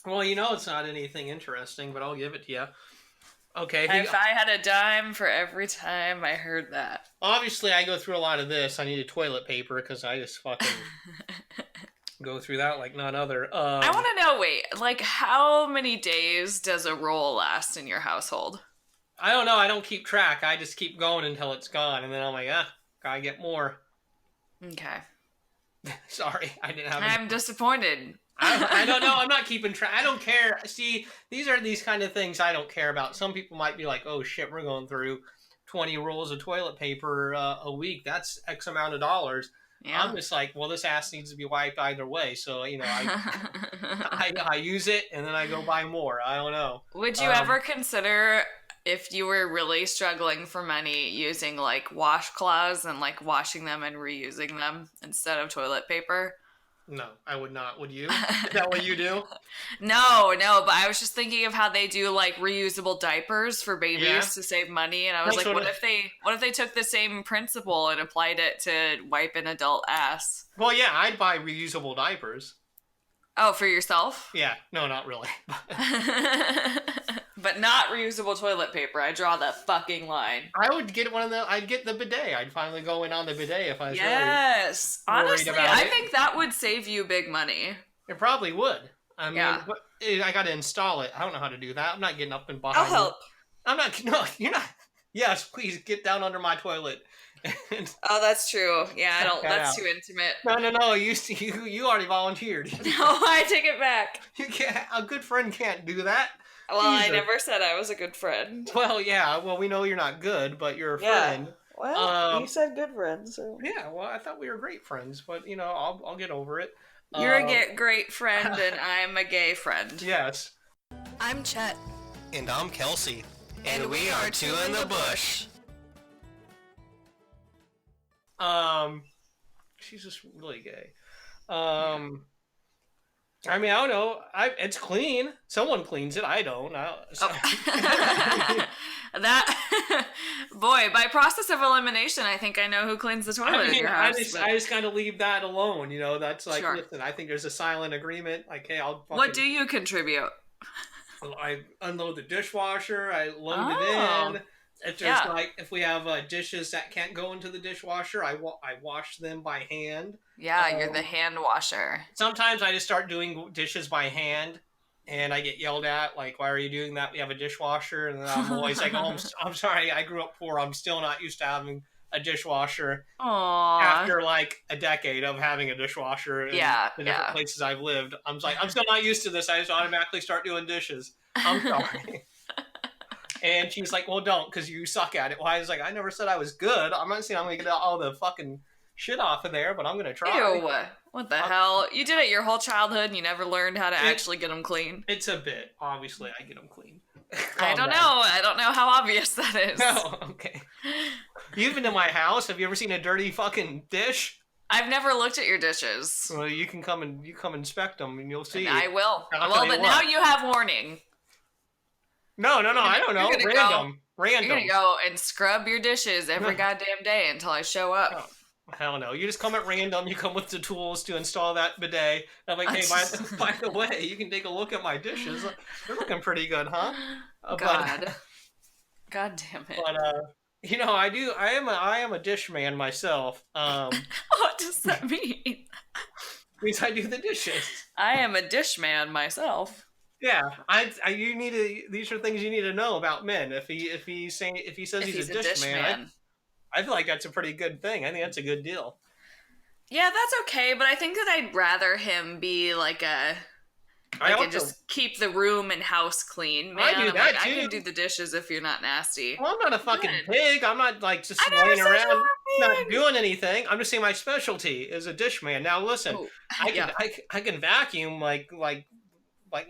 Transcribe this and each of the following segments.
Well, it's not anything interesting, but I'll give it to you. Okay. If I had a dime for every time I heard that. Obviously, I go through a lot of this. I need a toilet paper because I just fucking go through that like none other. I want to know, wait, like how many days does a roll last in your household? I don't know. I don't keep track. I just keep going until it's gone, and then I'm like, gotta get more. Okay. Sorry, I didn't have. I'm disappointed. I don't know. I'm not keeping track. I don't care. See, these are these kind of things I don't care about. Some people might be like, "Oh shit, we're going through 20 rolls of toilet paper a week. That's X amount of dollars." Yeah. I'm just like, well, this ass needs to be wiped either way. So I use it and then I go buy more. I don't know. Would you ever consider, if you were really struggling for money, using like washcloths and like washing them and reusing them instead of toilet paper? No, I would not. Would you? Is that what you do? No, but I was just thinking of how they do like reusable diapers for babies to save money, and I was like, what if they took the same principle and applied it to wipe an adult ass? Well, yeah, I'd buy reusable diapers. Oh, for yourself? Yeah, no, not really. But not reusable toilet paper. I draw the fucking line. I would get I'd get the bidet. I'd finally go in on the bidet if I was yes. really honestly, I think that would save you big money. It probably would. I mean, I got to install it. I don't know how to do that. I'm not getting up and behind. I'll help. I'm not. No, you're not. Yes, please get down under my toilet. Oh, that's true. Yeah, I don't. That's too intimate. No. You already volunteered. No, I take it back. You can't. A good friend can't do that. Well, I never said I was a good friend. Well, yeah. Well, we know you're not good, but you're a friend. Well, you said good friend, so. Yeah. Well, I thought we were great friends, but I'll get over it. You're a great friend, and I'm a gay friend. Yes. I'm Chet. And I'm Kelsey. And we are Two in the Bush. She's just really gay. I mean, I don't know. It's clean. Someone cleans it. I don't. Boy, by process of elimination, I think I know who cleans the toilet in your house. I just kind of leave that alone. That's like, listen, I think there's a silent agreement. Like, hey, What do you contribute? I unload the dishwasher. I load it in. If there's if we have dishes that can't go into the dishwasher, I wash them by hand. Yeah, you're the hand washer. Sometimes I just start doing dishes by hand, and I get yelled at, like, why are you doing that? We have a dishwasher. And then I'm always like, oh, I'm sorry, I grew up poor. I'm still not used to having a dishwasher. Aww. After, like, a decade of having a dishwasher in the different places I've lived. I'm still not used to this. I just automatically start doing dishes. I'm sorry. And she's like, well, don't, because you suck at it. Well, I was like, I never said I was good. I'm not saying I'm going to get all the fucking shit off of there, but I'm going to try. Ew. What the hell? You did it your whole childhood and you never learned how to actually get them clean. It's a bit. Obviously, I get them clean. I don't know. I don't know how obvious that is. No, okay. You've been to my house. Have you ever seen a dirty fucking dish? I've never looked at your dishes. Well, you come inspect them and you'll see. And I will. But now you have warning. No, I don't know. Random. You're going to go and scrub your dishes every goddamn day until I show up. Oh, hell no. You just come at random. You come with the tools to install that bidet. And I'm like, hey, by the way, you can take a look at my dishes. They're looking pretty good, huh? God damn it. But, I am a dish man myself. What does that mean? Means I do the dishes. I am a dish man myself. Yeah, these are things you need to know about men. If he says he's a dish man, I feel like that's a pretty good thing. I think that's a good deal. Yeah, that's okay, but I think that I'd rather him be like just keep the room and house clean. Man, I can do the dishes if you're not nasty. Well, I'm not a fucking pig. I'm not like just laying around not doing anything. I'm just saying my specialty is a dish man. Now listen, I can vacuum like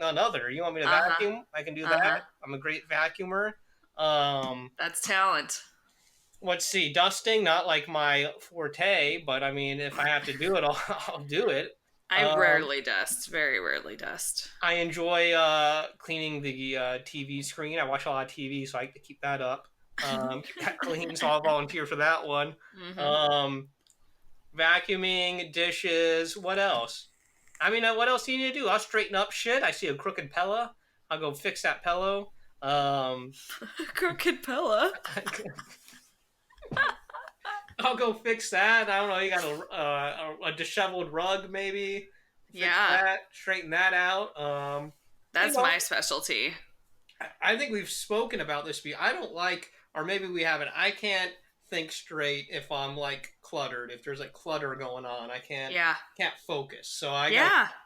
none other. You want me to vacuum? I can do that. I'm a great vacuumer. That's talent. Let's see, dusting, not like my forte, but I mean, if I have to do it, I'll do it. I rarely dust, very rarely dust. I enjoy cleaning the TV screen. I watch a lot of TV, so I like to keep that up. Keep that clean, so I'll volunteer for that one. Mm-hmm. Vacuuming, dishes, what else? I mean, what else do you need to do? I'll straighten up shit. I see a crooked pillow. I'll go fix that pillow. Crooked pillow. I'll go fix that. I don't know. You got a disheveled rug, maybe. Fix that. Straighten that out. That's my specialty. I think we've spoken about this. I don't like, or maybe we haven't. I can't think straight if I'm like cluttered. If there's like clutter going on, I can't focus. So I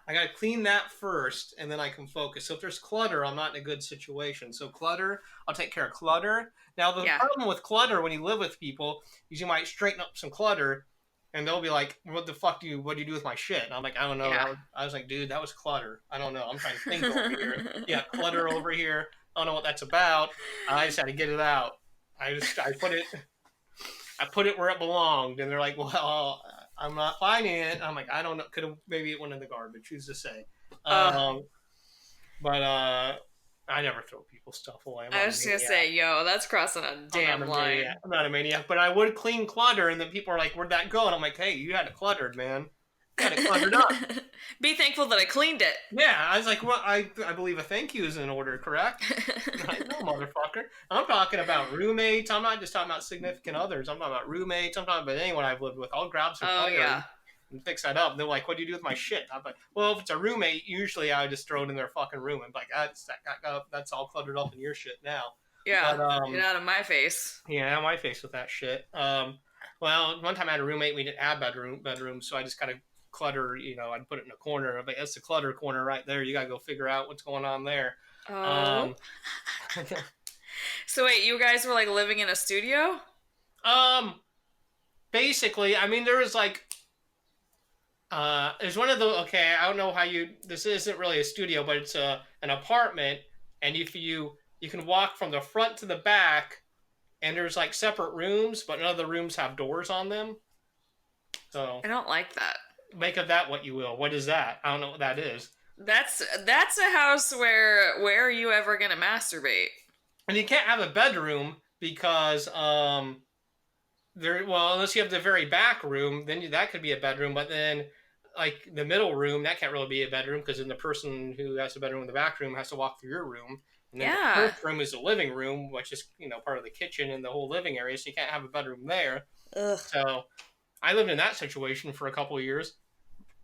gotta clean that first, and then I can focus. So if there's clutter, I'm not in a good situation. So clutter, I'll take care of clutter. Now the problem with clutter when you live with people is you might straighten up some clutter, and they'll be like, "What the fuck what do you do with my shit?" And I'm like, "I don't know." Yeah. I was like, "Dude, that was clutter. I don't know. I'm trying to think over here. Yeah, clutter over here. I don't know what that's about. I just had to get it out. I put it where it belonged." And they're like, "Well, I'm not finding it." I'm like, "I don't know. Could have maybe it went in the garbage. Who's to say?" But I never throw people's stuff away. I was just gonna say, yo, that's crossing a damn line. I'm not a maniac, but I would clean clutter, and then people are like, "Where'd that go?" And I'm like, "Hey, you had it cluttered, man. You had it cluttered up." Be thankful that I cleaned it. Yeah, I was like, "Well, I believe a thank you is in order, correct?" Like, no, motherfucker. I'm talking about roommates. I'm not just talking about significant others. I'm talking about roommates. I'm talking about anyone I've lived with. I'll grab some clutter and fix that up. And they're like, "What do you do with my shit?" I'm like, "Well, if it's a roommate, usually I would just throw it in their fucking room." And like, that's all cluttered up in your shit now. Yeah, but, get out of my face. Yeah, out of my face with that shit. Well, one time I had a roommate. We didn't have bedrooms, so I just kind of clutter, I'd put it in a corner. But that's the clutter corner right there. You gotta go figure out what's going on there. So wait, you guys were like living in a studio? Basically, I mean, there was like, there's one of the, okay, I don't know how this isn't really a studio, but it's an apartment, and if you can walk from the front to the back, and there's like separate rooms, but none of the rooms have doors on them. So I don't like that. Make of that what you will. What is that? I don't know what that is. That's a house where are you ever gonna masturbate? And you can't have a bedroom because unless you have the very back room, then that could be a bedroom. But then like the middle room, that can't really be a bedroom because then the person who has the bedroom in the back room has to walk through your room. And then the first room is the living room, which is part of the kitchen and the whole living area. So you can't have a bedroom there. Ugh. So I lived in that situation for a couple of years.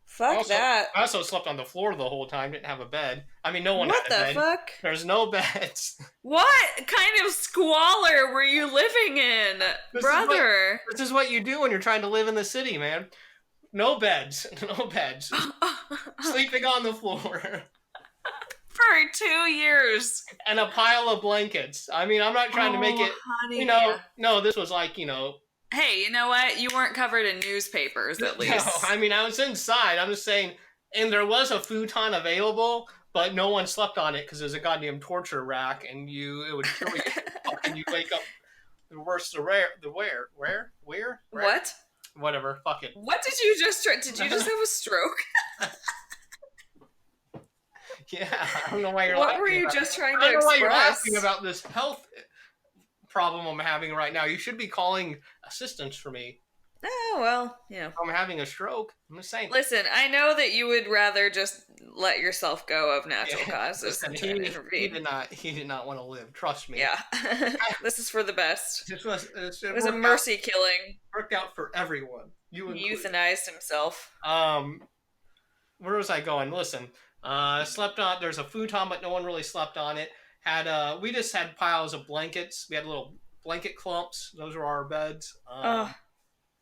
Fuck that. I also slept on the floor the whole time, didn't have a bed. I mean, no one had a bed. What the fuck? There's no beds. What kind of squalor were you living in, brother? This is what you do when you're trying to live in the city, man. No beds. No beds. Sleeping on the floor. For 2 years. And a pile of blankets. I mean, I'm not trying to make it, honey. No, this was like, Hey, you know what? You weren't covered in newspapers, at least. No, I mean, I was inside. I'm just saying, and there was a futon available, but no one slept on it because there's a goddamn torture rack, and it would kill you. And you wake up. The worst, where? What? Whatever. Fuck it. What did you just try? Did you just have a stroke? Yeah, I don't know why you're. What were you just trying to express? I don't know why you're asking about this health problem I'm having right now. You should be calling assistance for me. Oh, well, I'm having a stroke. I'm just saying. Listen, I know that you would rather just let yourself go of natural causes than to intervene. He did not want to live. Trust me. Yeah. This is for the best. It was a mercy killing. Worked out for everyone. He euthanized himself. Where was I going? Listen, slept on. There's a futon, but no one really slept on it. We just had piles of blankets. We had little blanket clumps. Those were our beds.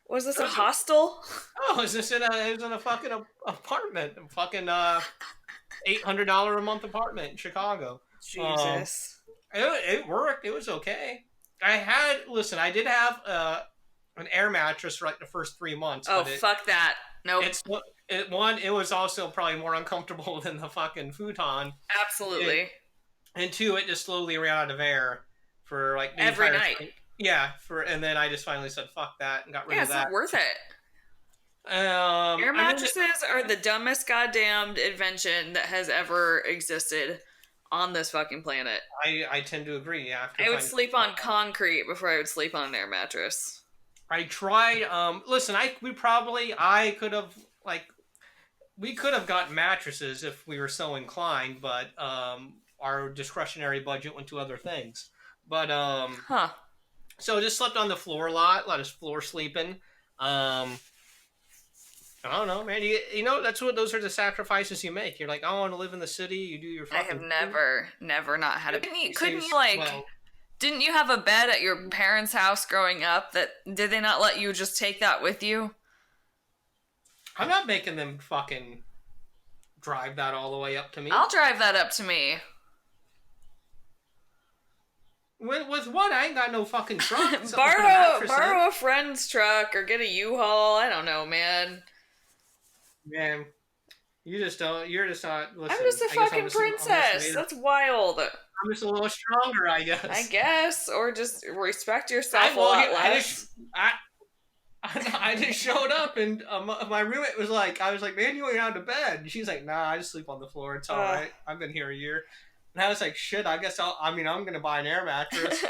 Was this a hostel? Oh, it was in a fucking apartment. A fucking $800 a month apartment in Chicago. Jesus. It worked. It was okay. I did have an air mattress for like the first 3 months. Oh, fuck that. Nope. It was also probably more uncomfortable than the fucking futon. Absolutely. And two, it just slowly ran out of air for like every night. Yeah, and then I just finally said fuck that and got rid of that. Yeah, it's not worth it. Air mattresses are the dumbest goddamned invention that has ever existed on this fucking planet. I tend to agree. Yeah, I would sleep on concrete before I would sleep on an air mattress. I tried. Listen, I could have like we could have gotten mattresses if we were so inclined, but our discretionary budget went to other things. But Huh. so just slept on the floor a lot of floor sleeping. I don't know, man. You know that's what those are the sacrifices you make. You're like, I want to live in the city. You do your I fucking. have never not had a. Couldn't you well, Didn't you have a bed at your parents' house growing up? Did they not let you just take that with you? I'm not making them fucking drive that all the way up to me. I'll drive that up to me. With what? I ain't got no fucking truck. borrow a friend's truck or get a U-Haul. I don't know, man. Man, you just don't. You're just not. Listen, I'm just a fucking princess. That's wild. I'm just a little stronger, I guess. I guess, or just respect yourself a lot less. I just showed up and my roommate was like, I was like, man, you ain't out of bed. And she's like, nah, I just sleep on the floor. It's all right. I've been here a year. And I was like, shit, I guess I'm going to buy an air mattress.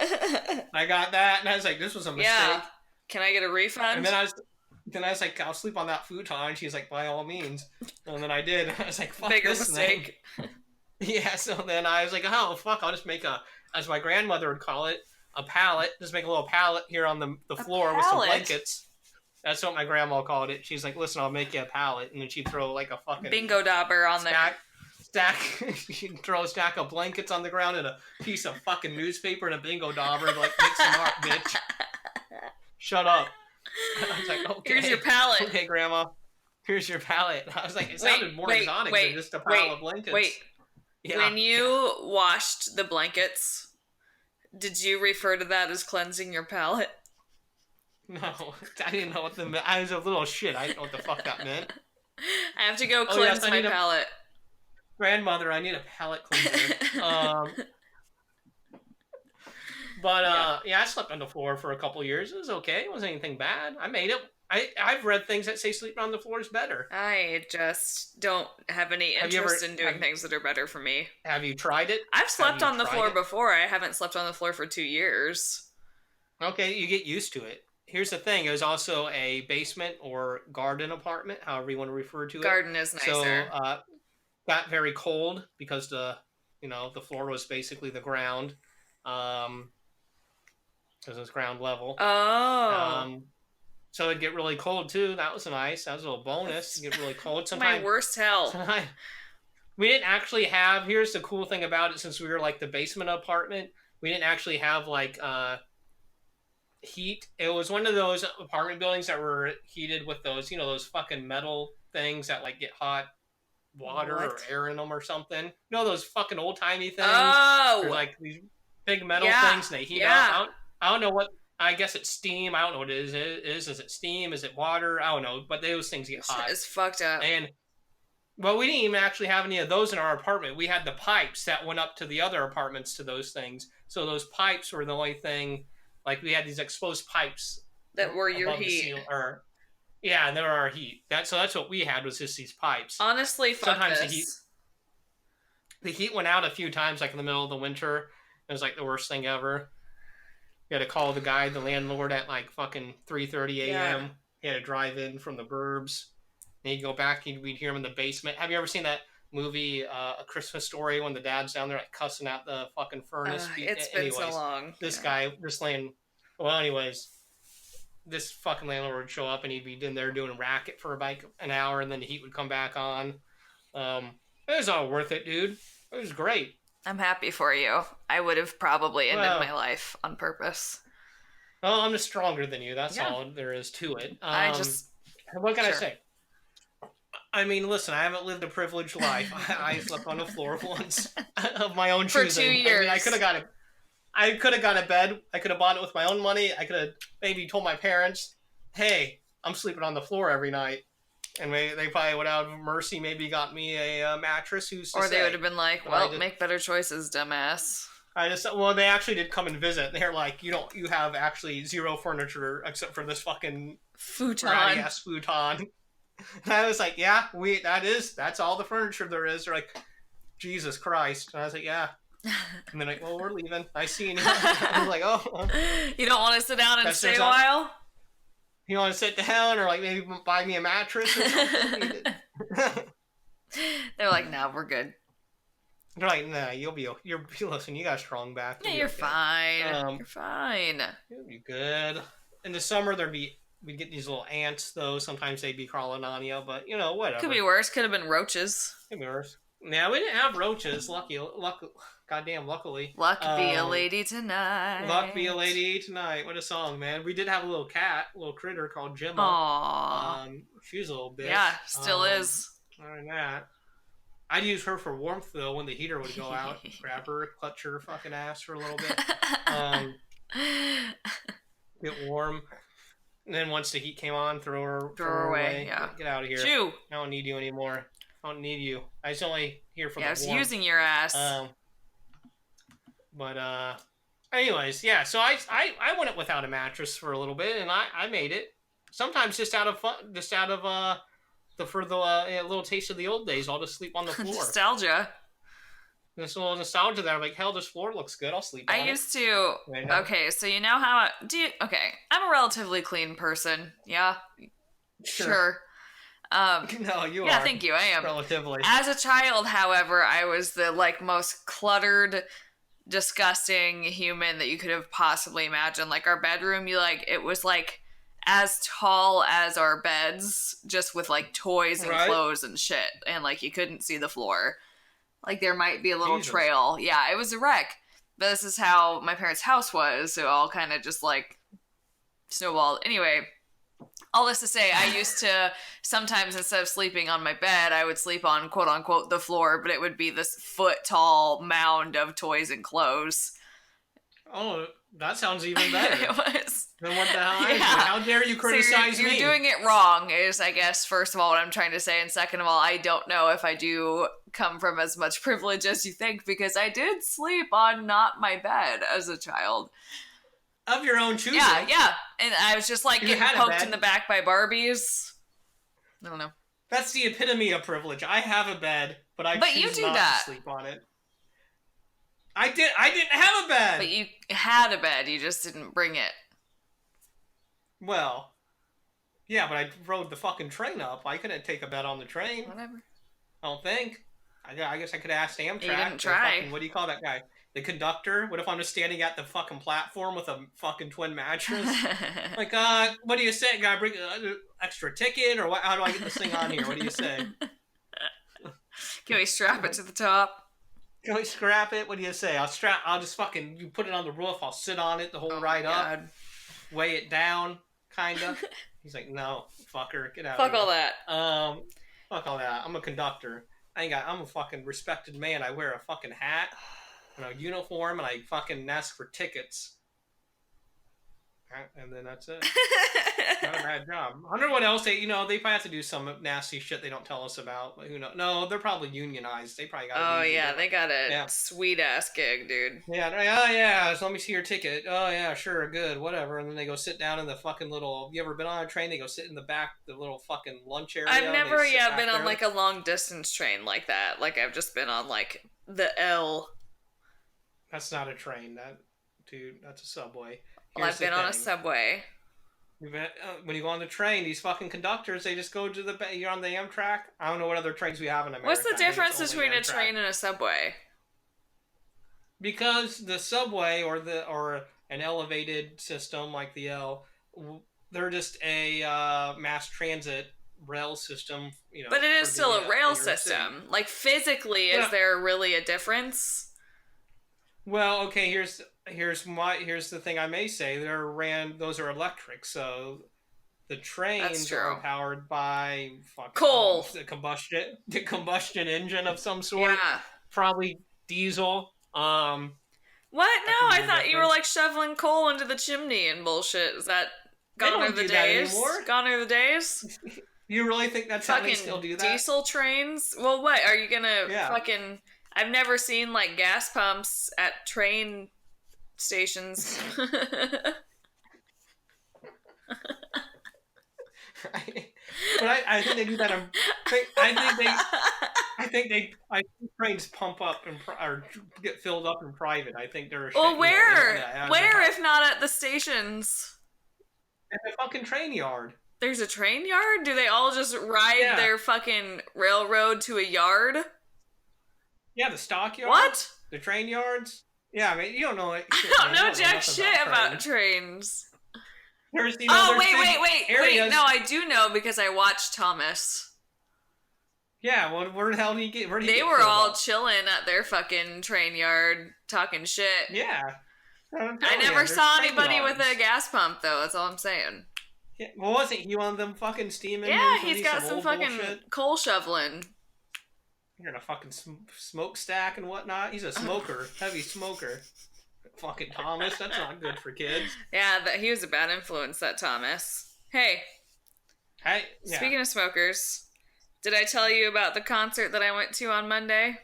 I got that. And I was like, this was a mistake. Yeah. Can I get a refund? And then I was like, I'll sleep on that futon. She's like, by all means. And then I did. I was like, fuck Bigger this mistake. Thing. Yeah, so then I was like, oh, fuck, I'll just make as my grandmother would call it, a pallet. Just make a little pallet here on the floor with some blankets. That's what my grandma called it. She's like, listen, I'll make you a pallet. And then she'd throw like a fucking... bingo dauber on there. She'd throw a stack of blankets on the ground and a piece of fucking newspaper and a bingo dauber. Like, make some art, bitch. Shut up. I was like, okay. Here's your pallet. Okay, grandma. Here's your pallet. I was like, it sounded more exotic than just a pile of blankets. Yeah, when you washed the blankets, did you refer to that as cleansing your palate? No, I didn't know I was a little shit. I didn't know what the fuck that meant. I have to go cleanse my palate. Grandmother, I need a palate cleanser. I slept on the floor for a couple years. It was okay. It wasn't anything bad. I made it. I've read things that say sleeping on the floor is better. I just don't have any interest in doing things that are better for me. Have you tried it? I've slept on the floor before. I haven't slept on the floor for 2 years. Okay, you get used to it. Here's the thing. It was also a basement or garden apartment, however you want to refer to it. Garden is nicer. So, got very cold because the floor was basically the ground. Because it was ground level. Oh. So it'd get really cold too. That was nice. That was a little bonus. It'd get really cold sometimes. My worst hell. We didn't actually have. Here's the cool thing about it. Since we were like the basement apartment, we didn't actually have like heat. It was one of those apartment buildings that were heated with those, those fucking metal things that like get hot water or air in them or something. You know those fucking old timey things. Oh. They're like these big metal things, and they heat up. I don't know what. I guess it's steam. I don't know what it is. Is it steam? Is it water? I don't know. But those things get hot. It's fucked up. And well, we didn't even actually have any of those in our apartment. We had the pipes that went up to the other apartments to those things. So those pipes were the only thing. Like we had these exposed pipes that were your heat. And they were our heat. That's what we had was just these pipes. Honestly, sometimes the heat went out a few times, like in the middle of the winter. It was like the worst thing ever. You had to call the landlord at like fucking 3:30 a.m. Yeah. He had to drive in from the burbs. And he'd go back, we'd hear him in the basement. Have you ever seen that movie, A Christmas Story, when the dad's down there like cussing out the fucking furnace? It's been so long. This guy, this fucking landlord would show up and he'd be in there doing a racket for about an hour and then the heat would come back on. It was all worth it, dude. It was great. I'm happy for you. I would have probably ended my life on purpose. Well, I'm just stronger than you. That's all there is to it. What can I say? I mean, listen, I haven't lived a privileged life. I slept on the floor once of my own choosing. For 2 years. I mean, I could have got a bed. I could have bought it with my own money. I could have maybe told my parents, hey, I'm sleeping on the floor every night. And they probably would have mercy maybe got me a mattress. Or they would have been like, well, make better choices, dumbass. They actually did come and visit. They're like, you have actually zero furniture except for this fucking futon. Futon. And I was like, yeah, that's all the furniture there is. They're like, Jesus Christ. And I was like, yeah. And they're like, well, we're leaving. I see you. I was like, oh. You don't want to sit down and stay a while? You want to sit down or like maybe buy me a mattress or something? They're like, no, we're good. They're like, nah, listen, you got a strong back. Yeah, you're okay. fine. You're fine. You'll be good. In the summer, we'd get these little ants, though. Sometimes they'd be crawling on you, but, whatever. Could be worse. Could have been roaches. Could be worse. Yeah, we didn't have roaches. Luckily. Luck be a lady tonight. Luck be a lady tonight. What a song, man. We did have a little critter called Gemma. Aww. She was a little bitch. Yeah, still is. Other than that, I'd use her for warmth, though, when the heater would go out. Grab her, clutch her fucking ass for a little bit. Get warm. And then once the heat came on, throw her away. Yeah. Get out of here. Shoo. I don't need you anymore. I don't need you. I was only here for the warmth. I was using your ass. Anyways, yeah. So I went without a mattress for a little bit, and I made it. Sometimes just out of fun, for the little taste of the old days. I'll just sleep on the floor. Nostalgia. There's a little nostalgia there. I'm like, hell, this floor looks good. I'll sleep on it. I used to. Okay, so you know how okay, I'm a relatively clean person. Yeah. Sure. No, you are. Yeah, thank you. I am. Relatively. As a child, however, I was the most cluttered, disgusting human that you could have possibly imagined. Like our bedroom, it was as tall as our beds, just with toys and clothes and shit, and you couldn't see the floor. There might be a little trail. Yeah, it was a wreck. But this is how my parents' house was, so all kind of just snowballed. Anyway, all this to say, I used to sometimes, instead of sleeping on my bed, I would sleep on quote unquote the floor, but it would be this foot tall mound of toys and clothes. Oh, that sounds even better. It was. Then what the hell? Yeah. How dare you criticize me? You're doing it wrong, is I guess first of all what I'm trying to say, and second of all, I don't know if I do come from as much privilege as you think, because I did sleep on not my bed as a child. Of your own choosing. Yeah. And I was just getting poked in the back by Barbies. I don't know. That's the epitome of privilege. I have a bed, but choose not to sleep on it. I didn't have a bed. But you had a bed, you just didn't bring it. Well, yeah, but I rode the fucking train up. I couldn't take a bed on the train. Whatever. I don't think. I guess I could ask Amtrak. You didn't try. What do you call that guy? The conductor? What if I'm just standing at the fucking platform with a fucking twin mattress? What do you say? Gotta bring an extra ticket? Or what? How do I get this thing on here? What do you say? Can we strap it to the top? Can we scrap it? What do you say? I'll just fucking, you put it on the roof, I'll sit on it the whole ride up. Weigh it down, kinda. He's like, no, fucker, get out of here. Fuck all that. Fuck all that. I'm a conductor. I'm a fucking respected man. I wear a fucking hat and a uniform, and I fucking ask for tickets. And then that's it. Not a bad job. I wonder what else they probably have to do some nasty shit they don't tell us about. But who knows? No, they're probably unionized. They probably got. Oh yeah, they got a sweet ass gig, dude. Yeah. Oh yeah. So let me see your ticket. Oh yeah, sure, good, whatever. And then they go sit down in the fucking little. You ever been on a train? They go sit in the back, the little fucking lunch area. I've never been on a long distance train like that. I've just been on the L. That's not a train, dude. That's a subway. Well, I've been on a subway. When you go on the train, these fucking conductors, they just go to you're on the Amtrak. I don't know what other trains we have in America. What's the difference between a train and a subway? Because the subway or an elevated system like the L, they're just a mass transit rail system. But it is still a rail system. Physically, is there really a difference? Well, okay. Here's the thing I may say. Those are electric, so the trains are powered by coal, the combustion engine of some sort. Yeah, probably diesel. What? No, I thought you were shoveling coal into the chimney and bullshit. Is that gone are the days? Gone are the days. You really think that's how they still do that? Diesel trains? Well, what are you gonna fucking? I've never seen gas pumps at train stations. But I think they do that. I think trains pump up or get filled up in private. I think they're. Well, where if not at the stations? At the fucking train yard. There's a train yard? Do they all just ride Yeah. their fucking railroad to a yard? Yeah, the stockyards. What? The train yards. Yeah, I mean, you don't know it. Shit, I don't man. know You jack shit about trains. trains. Wait. No, I do know because I watched Thomas. Yeah, where the hell did he get? They were all chilling at their fucking train yard talking shit. Yeah. I never saw anybody with a gas pump, though. That's all I'm saying. Yeah, well, wasn't he one of them fucking steam engines? Yeah, he's got some fucking bullshit? coal shoveling. You're in a fucking smokestack and whatnot. He's a smoker, heavy smoker. Fucking Thomas, that's not good for kids. Yeah, he was a bad influence, that Thomas. Hey, yeah. Speaking of smokers, did I tell you about the concert that I went to on Monday?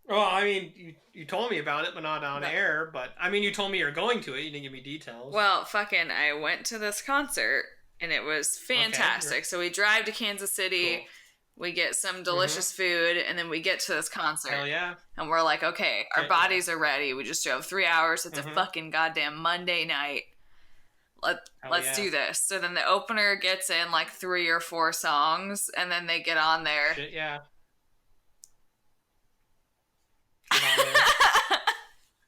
Well, I mean, you told me about it, but not on air. But, I mean, you told me you're going to it. You didn't give me details. Well, I went to this concert, and it was fantastic. Okay, so we drive to Kansas City, cool. We get some delicious food, and then we get to this concert. Hell yeah. And we're like, okay, our bodies are ready. We just drove 3 hours. It's a fucking goddamn Monday night. Let's do this. So then the opener gets in like 3 or 4 songs, and then they get on there. Shit, yeah.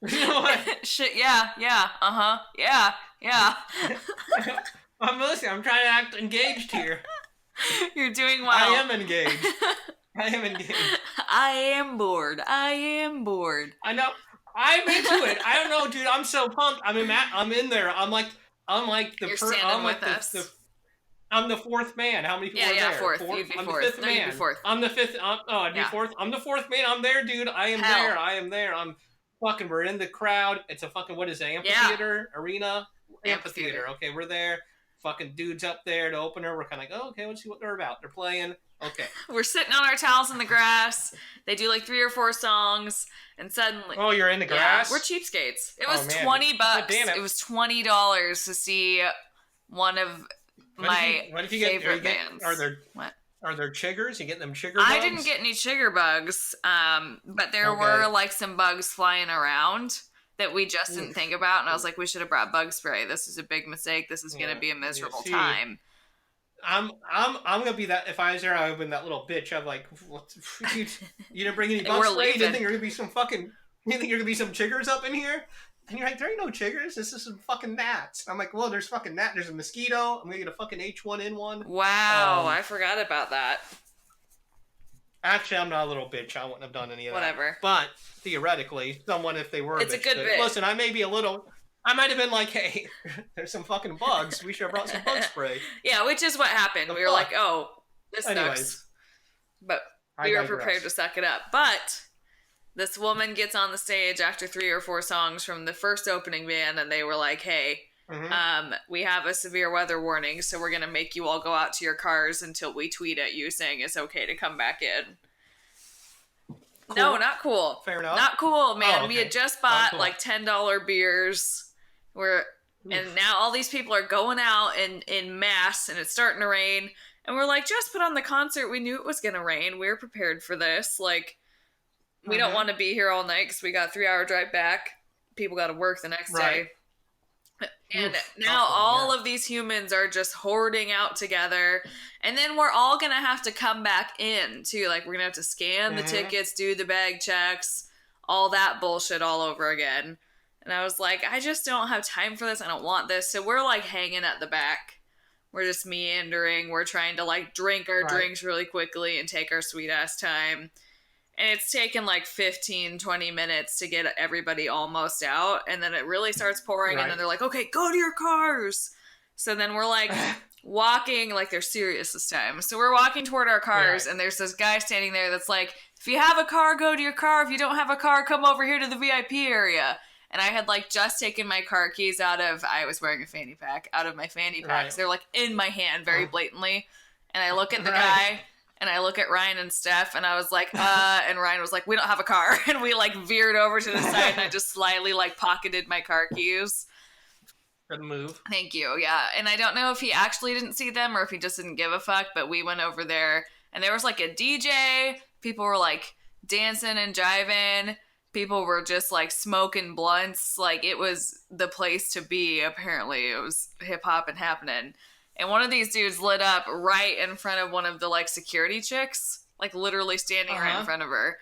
You know what? Shit, yeah, yeah. I'm listening. I'm trying to act engaged here. You're doing well. I am engaged. I am bored. I know. I'm into it. I don't know, dude. I'm so pumped. I'm in there. I'm like the person. I'm like I'm the fourth man. How many people are there? Yeah, fourth. You'd be I'm fourth. the fifth man. You'd be fourth. I'm the fifth. I'd be fourth. I'm the fourth man. I'm there, dude. I am there. I'm fucking. We're in the crowd. It's a fucking, what is it? Amphitheater? Arena? Amphitheater. Okay, we're there. Fucking dudes up there, the opener. We're kind of like, oh, okay, let's see what they're about. They're playing. Okay. We're sitting on our towels in the grass. They do like 3 or 4 songs, and suddenly. Oh, you're in the grass? Yeah, we're cheapskates. It was $20. Damn it. It was $20 to see one of my favorite bands. Are there chiggers? You get them chigger bugs? I didn't get any chigger bugs, but there were like some bugs flying around that we just didn't think about, and I was like, we should have brought bug spray. This is a big mistake. This is gonna be a miserable time. I'm gonna be that. If I was there, I would have been that little bitch. I'm like, what, you didn't bring any bug spray? You didn't think you're gonna be some fucking? You think you're gonna be some chiggers up in here? And you're like, there ain't no chiggers. This is some fucking gnats. I'm like, well, there's fucking gnat. There's a mosquito. I'm gonna get a fucking H1N1. Wow, I forgot about that. Actually, I'm not a little bitch. I wouldn't have done any of that. Whatever. But theoretically, someone, if they were it's a good bit. Listen, I may be a little. I might have been like, hey, there's some fucking bugs. We should have brought some bug spray. Yeah, which is what happened. We were like, oh, this sucks. But we were prepared to suck it up. But this woman gets on the stage after 3 or 4 songs from the first opening band, and they were like, hey, we have a severe weather warning, so we're going to make you all go out to your cars until we tweet at you saying it's okay to come back in. Cool. No, not cool. Fair enough. Not cool, man. We had just bought like $10 beers. And now all these people are going out in mass, and it's starting to rain. And we're like, just put on the concert. We knew it was going to rain. We were prepared for this. Like, we don't want to be here all night because we got a 3-hour drive back. People got to work the next day. And now all of these humans are just hoarding out together. And then we're all going to have to come back in, too. Like, we're going to have to scan the tickets, do the bag checks, all that bullshit all over again. And I was like, I just don't have time for this. I don't want this. So we're, like, hanging at the back. We're just meandering. We're trying to, like, drink our drinks really quickly and take our sweet-ass time. And it's taken like 15, 20 minutes to get everybody almost out. And then it really starts pouring. And then they're like, okay, go to your cars. So then we're like walking, like they're serious this time. So we're walking toward our cars. And there's this guy standing there that's like, if you have a car, go to your car. If you don't have a car, come over here to the VIP area. And I had like just taken my car keys I was wearing a fanny pack, out of my fanny pack. So they're like in my hand very blatantly. And I look at the guy. And I look at Ryan and Steph, and I was like, and Ryan was like, we don't have a car. And we, like, veered over to the side, and I just slyly, like, pocketed my car keys. Good move. Thank you, yeah. And I don't know if he actually didn't see them or if he just didn't give a fuck, but we went over there, and there was, like, a DJ. People were, like, dancing and jiving. People were just, like, smoking blunts. Like, it was the place to be, apparently. It was hip-hop and happening. and one of these dudes lit up right in front of one of the like security chicks, like literally standing right in front of her.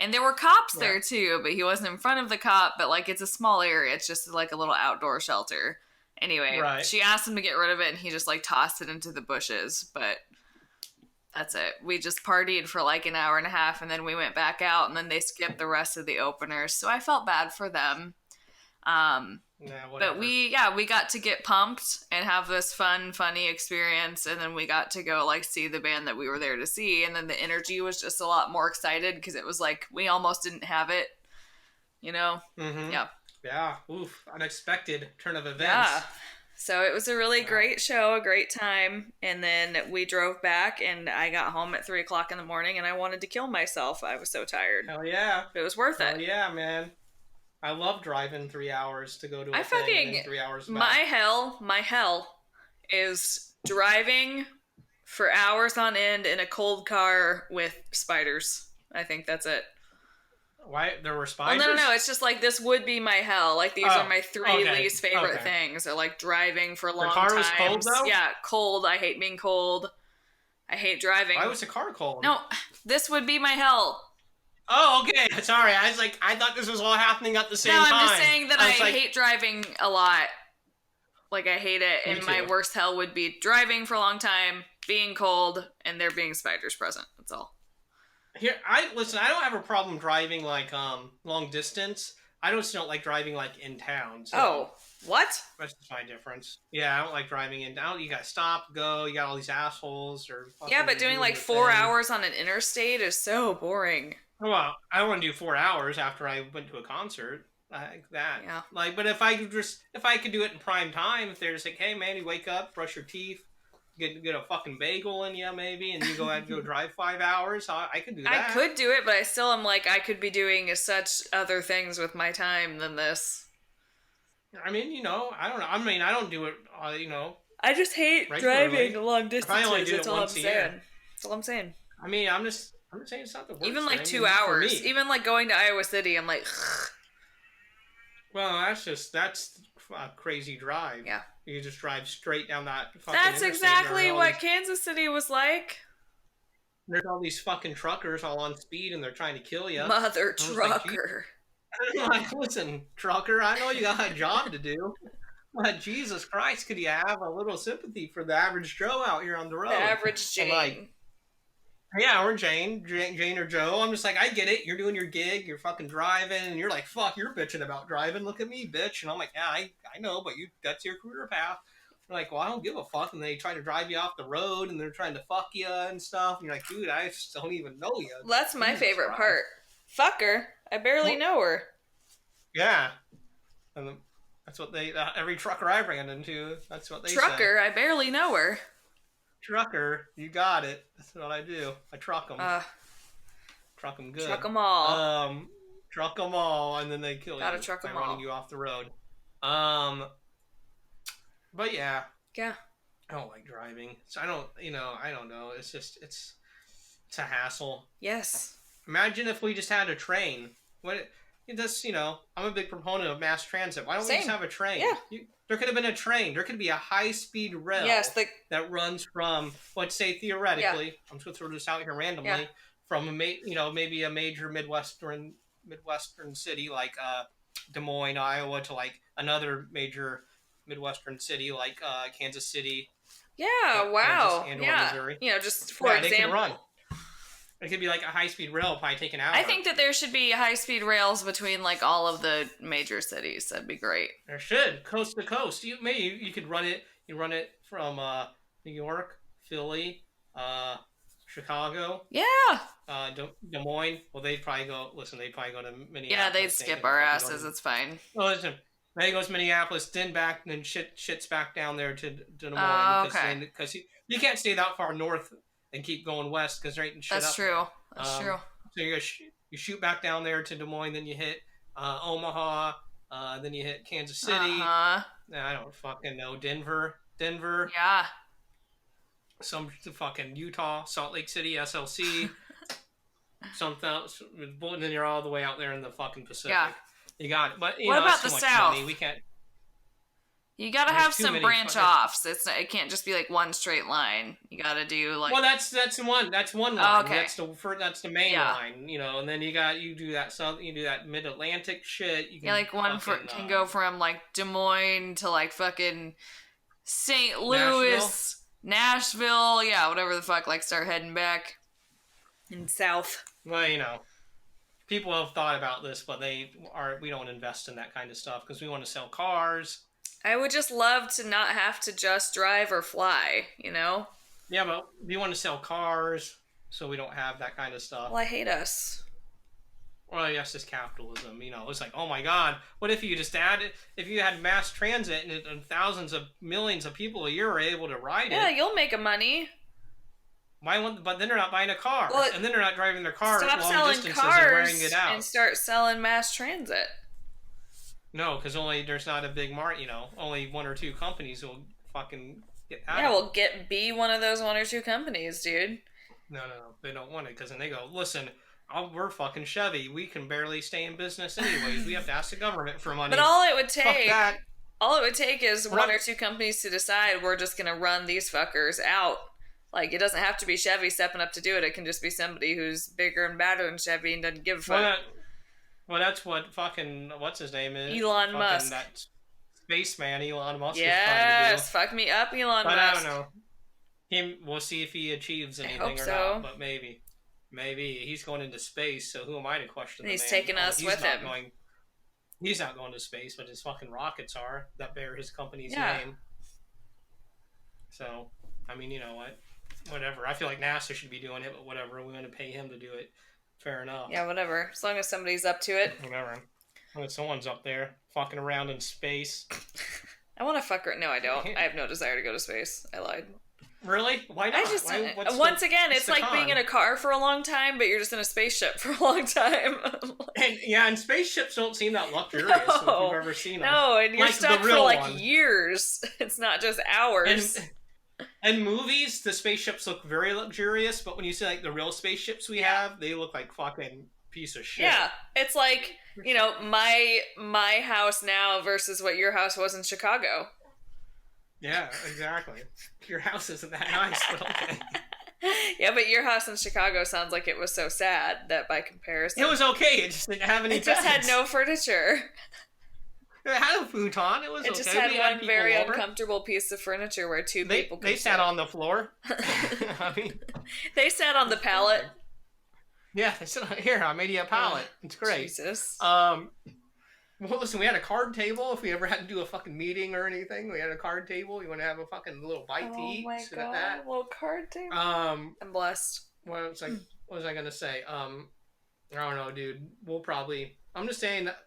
And there were cops there too, but he wasn't in front of the cop, but like it's a small area. It's just like a little outdoor shelter. Anyway, she asked him to get rid of it and he just like tossed it into the bushes, but that's it. We just partied for like an hour and a half and then we went back out and then they skipped the rest of the openers. So I felt bad for them. But we got to get pumped and have this funny experience, and then we got to go like see the band that we were there to see, and then the energy was just a lot more excited because it was like we almost didn't have it, you know. Yeah. Oof, unexpected turn of events. Yeah. So it was a really great show, a great time, and then we drove back, and I got home at 3:00 in the morning, and I wanted to kill myself. I was so tired. Hell yeah! But it was worth it. Hell yeah, man! I love driving 3 hours to go to a thing and 3 hours back. My hell is driving for hours on end in a cold car with spiders. I think that's it. Why? There were spiders? Well, no. It's just like this would be my hell. Like these are my three least favorite things. Or like driving for long times. The car was cold though? Yeah, cold. I hate being cold. I hate driving. Why was the car cold? No, this would be my hell. Oh, okay. Sorry. I thought this was all happening at the same time. No, I'm just saying that I hate driving a lot. Like, I hate it. And my worst hell would be driving for a long time, being cold, and there being spiders present. That's all. Listen, I don't have a problem driving, like, long distance. I just don't like driving, like, in town. So what? That's just my difference. Yeah, I don't like driving in town. You gotta stop, go, you got all these assholes. Yeah, but doing, like, 4 hours on an interstate is so boring. Well, I don't want to do 4 hours after I went to a concert. Like that. Yeah. Like, but if I could do it in prime time, if they're just like, hey man, you wake up, brush your teeth, get a fucking bagel in you maybe, and you go out and go drive 5 hours, I could do that. I could do it, but I still am like, I could be doing such other things with my time than this. I mean, you know, I don't know. I mean, I don't do it, you know. I just hate driving long distances. I only do it once a year. That's all I'm saying. I mean, I'm just saying it's not the worst. Even like 2 hours. Even like going to Iowa City, I'm like, well, that's a crazy drive. Yeah. You just drive straight down that fucking That's exactly what Kansas City was like. There's all these fucking truckers all on speed and they're trying to kill you. Mother trucker. Like, listen, trucker, I know you got a job to do. But Jesus Christ, could you have a little sympathy for the average Joe out here on the road? The average Jane. Like, yeah, or Jane or Joe. I'm just like, I get it. You're doing your gig. You're fucking driving. And you're like, fuck, you're bitching about driving. Look at me, bitch. And I'm like, yeah, I know, but that's your career path. They're like, well, I don't give a fuck. And they try to drive you off the road and they're trying to fuck you and stuff. And you're like, dude, I just don't even know you. Well, that's my favorite part. Fuck her. I barely know her. Yeah. And that's what every trucker I ran into, that's what they say. Trucker, I barely know her. Trucker, you got it. That's what I do. I truck them. Truck them good. Truck them all. Truck them all, and then they kill you. Gotta truck them all. Running you off the road. But yeah. Yeah. I don't like driving. So I don't know. It's just, it's a hassle. Yes. Imagine if we just had a train. I'm a big proponent of mass transit. Why don't we just have a train? Yeah. There could have been a train. There could be a high-speed rail that runs from, let's say theoretically, I'm just going to throw this out here randomly, from maybe a major Midwestern city like Des Moines, Iowa, to like another major Midwestern city like Kansas City. Yeah, wow. Kansas and Missouri. Just for example. They can run. It could be like a high-speed rail, probably take an hour. I think that there should be high-speed rails between like all of the major cities. That'd be great. There should, coast to coast. You could run it. You run it from New York, Philly, Chicago. Yeah. Des Moines. Well, they'd probably go. Listen, they'd probably go to Minneapolis. Yeah, they'd skip our asses. It's fine. Well, listen. Then he goes to Minneapolis, then back, and then shits back down there to Des Moines. Okay. Because you can't stay that far north and keep going west because there ain't shit That's up true. there. That's true. So you shoot back down there to Des Moines, then you hit Omaha, then you hit Kansas City. I don't fucking know. Denver. Yeah. Some fucking Utah, Salt Lake City, SLC. Something else. And then you're all the way out there in the fucking Pacific. Yeah. You got it. But what about the South? Money. We can't. You gotta There's have too some many branch offs. It can't just be like one straight line. You gotta do like. Well, that's one line. Oh, okay. That's the main line, you know. And then you do that Mid Atlantic shit. You can like one can go from like Des Moines to like fucking St. Louis, Nashville, yeah, whatever the fuck. Like start heading back in south. Well, you know, people have thought about this, but we don't invest in that kind of stuff because we want to sell cars. I would just love to not have to just drive or fly, you know? Yeah, but we want to sell cars, so we don't have that kind of stuff. Well, I hate us. Well, yes, it's capitalism. You know, it's like, oh my god, what if you had mass transit and thousands of millions of people a year are able to ride it? Yeah, you'll make a money. But then they're not buying a car, well, and then they're not driving their car stop long selling distances cars and wearing it out. And start selling mass transit. No, because there's not a big market. You know, only one or two companies will fucking get out. Yeah, well, be one of those one or two companies, dude. No, they don't want it because then they go, listen, we're fucking Chevy. We can barely stay in business anyways. We have to ask the government for money. But all it would take is one or two companies to decide we're just gonna run these fuckers out. Like, it doesn't have to be Chevy stepping up to do it. It can just be somebody who's bigger and badder than Chevy and doesn't give a fuck. Well, that's what fucking, what's his name is? Elon Musk. That spaceman Elon Musk is trying to do. Yes, fuck me up, Elon Musk. I don't know. We'll see if he achieves anything or not, but maybe. Maybe. He's going into space, so who am I to question and the man? He's taking us with him. He's not going to space, but his fucking rockets are that bear his company's name. So, I mean, you know what? Whatever. I feel like NASA should be doing it, but whatever. We're going to pay him to do it. Fair enough. Yeah, whatever. As long as somebody's up to it. Whatever. Well, someone's up there fucking around in space. I want to fuck her. No, I don't. I have no desire to go to space. I lied. Really? Why not? Once again, it's like being in a car for a long time, but you're just in a spaceship for a long time. and spaceships don't seem that luxurious if you've ever seen them. No, and you're stuck for like years. It's not just hours. And movies, the spaceships look very luxurious, but when you see like the real spaceships we have, they look like fucking piece of shit. Yeah, it's like, you know, my house now versus what your house was in Chicago. Yeah, exactly. Your house isn't that nice, but okay. Yeah, but your house in Chicago sounds like it was so sad that by comparison... It was okay, it just didn't have any beds. It just had no furniture. It had a futon, it was okay. It just had one very uncomfortable piece of furniture where two people could They sat on the floor. I mean... They sat on the pallet. Yeah, they said, here, I made you a pallet. It's great. Jesus. Well, listen, we had a card table. If we ever had to do a fucking meeting or anything, we had a card table. You want to have a fucking little bite to eat? Oh my god, that. a little card table. I'm blessed. What was I gonna say? I don't know, dude. I'm just saying that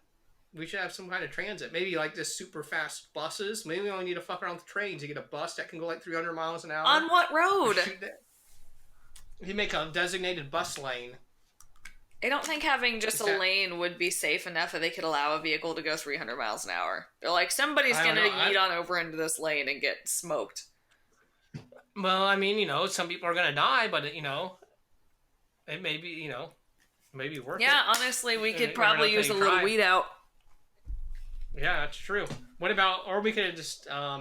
we should have some kind of transit. Maybe like this super fast buses. Maybe we only need to fuck around with trains. You get a bus that can go like 300 miles an hour. On what road? You make a designated bus lane. I don't think having just a lane would be safe enough that they could allow a vehicle to go 300 miles an hour. They're like, somebody's going to yeet on over into this lane and get smoked. Well, I mean, you know, some people are going to die, but, you know, it may be, you know, maybe worth it. Yeah, honestly, we could probably use a little weed out. Yeah, that's true. What about, or we could have just, I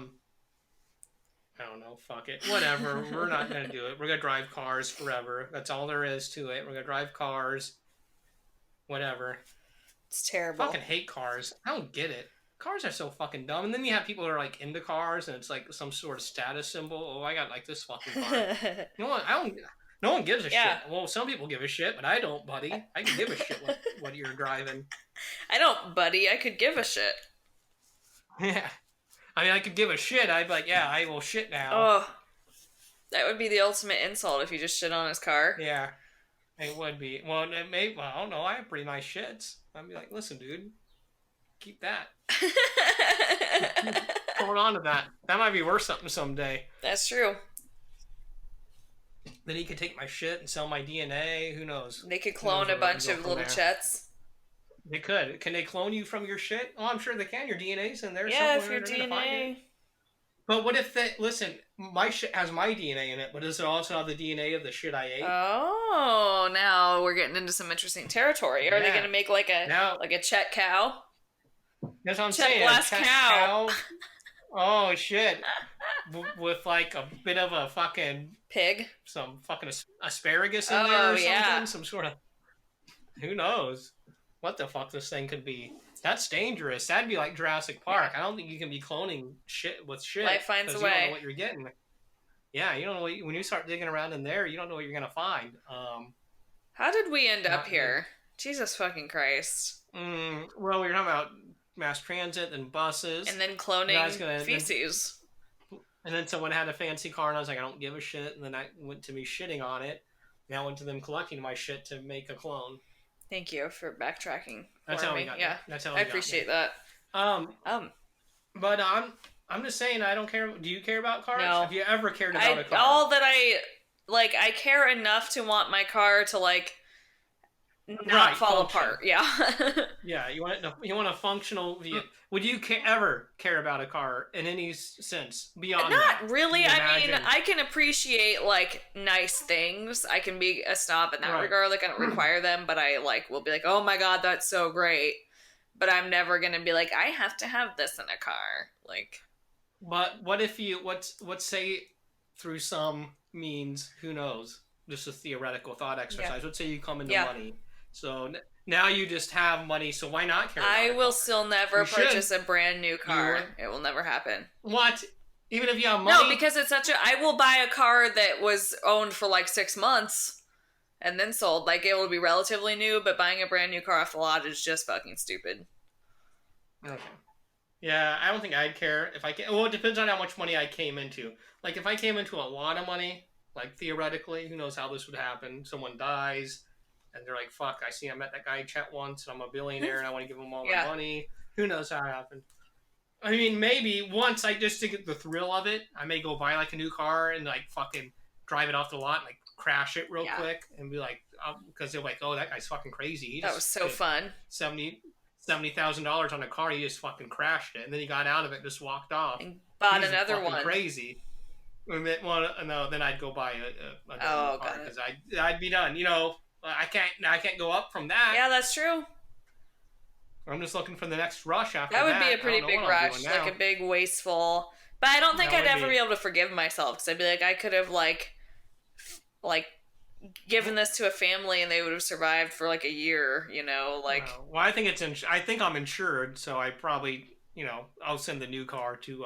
don't know, fuck it. Whatever, we're not going to do it. We're going to drive cars forever. That's all there is to it. We're going to drive cars. Whatever. It's terrible. I fucking hate cars. I don't get it. Cars are so fucking dumb. And then you have people who are like into cars and it's like some sort of status symbol. Oh, I got like this fucking car. You know what? No one gives a shit. Well, some people give a shit, but I don't, buddy. I can give a shit what you're driving. I don't, buddy. I could give a shit. Yeah. I mean, I could give a shit. I'd be like, yeah, I will shit now. Oh. That would be the ultimate insult if you just shit on his car. Yeah. It would be. Well, I don't know. I have pretty nice shits. I'd be like, listen, dude, keep that. Hold on to that. That might be worth something someday. That's true. Then he could take my shit and sell my DNA. Who knows? They could clone a bunch of little chets. They could. Can they clone you from your shit? Oh, I'm sure they can. Your DNA's in there somewhere. Yeah, if your DNA... But what if listen, my shit has my DNA in it, but does it also have the DNA of the shit I ate? Oh, now we're getting into some interesting territory. Are they going to make like a Chet cow? That's what I'm Chet saying. Glass cow. Oh shit! With like a bit of a fucking Pig. some fucking asparagus in there Oh or yeah. something. Some sort of who knows what the fuck this thing could be. That's dangerous. That'd be like Jurassic Park. Yeah. I don't think you can be cloning shit with shit Life finds a because you don't know way. what you're getting. Yeah, you don't know when you start digging around in there, you don't know what you're gonna find. How did we end up Not good. here? Jesus fucking Christ. Well, we were talking about mass transit and buses. And then And I was cloning gonna then, feces. and then someone had a fancy car, and I was like, I don't give a shit. And then I went to me shitting on it. Now went to them collecting my shit to make a clone. Thank you for backtracking That's for how we me. got Yeah. there. That's how I we got there. appreciate that. Um, Um, but I'm just saying I don't care. Do you care about cars? No. Have you ever cared about a car? All that I care enough to want my car to like not fall function. apart. Yeah. Yeah, you want a functional vehicle. Would you ever care about a car in any sense beyond Not that? really. Can you I mean, imagine? I can appreciate like nice things. I can be a snob in that Right. regard. Like I don't require them, but I like will be like, oh my god, that's so great. But I'm never gonna be like, I have to have this in a car. Like, But what if you let's say through some means, who knows? Just a theoretical thought exercise. Yeah. Let's say you come into Yeah. money. So now you just have money, so why not care about I a will car? still never You should. purchase a brand new car. would? It will never happen. What? Even if you have money? No, because it's such a. I will buy a car that was owned for like 6 months and then sold. Like it will be relatively new, but buying a brand new car off the lot is just fucking stupid. Okay. Yeah, I don't think I'd care if I can. Well, it depends on how much money I came into. Like, if I came into a lot of money, like theoretically, who knows how this would happen? Someone dies, and they're like, "Fuck! I met that guy Chet once, and I'm a billionaire, and I want to give him all Yeah. my money." Who knows how it happened? I mean, maybe once I just to get the thrill of it, I may go buy like a new car and like fucking drive it off the lot, and, like crash it real Yeah. quick, and be like, because they're like, "Oh, that guy's fucking crazy." He That just was so spent fun. $70,000 on a car. He just fucking crashed it, and then he got out of it, and just walked off. And bought He's another fucking one. crazy. And then, well, no, then I'd go buy a Oh, car got it. because I'd be done. You know, I can't go up from that. Yeah, that's true. I'm just looking for the next rush after That that. would be a I pretty don't know big what I'm rush, doing like now. a big wasteful. But I don't think That I'd would ever be. be able to forgive myself because I'd be like, I could have like given this to a family and they would have survived for like a year. You know, like Well, I think I think I'm insured, so I probably, I'll send the new car to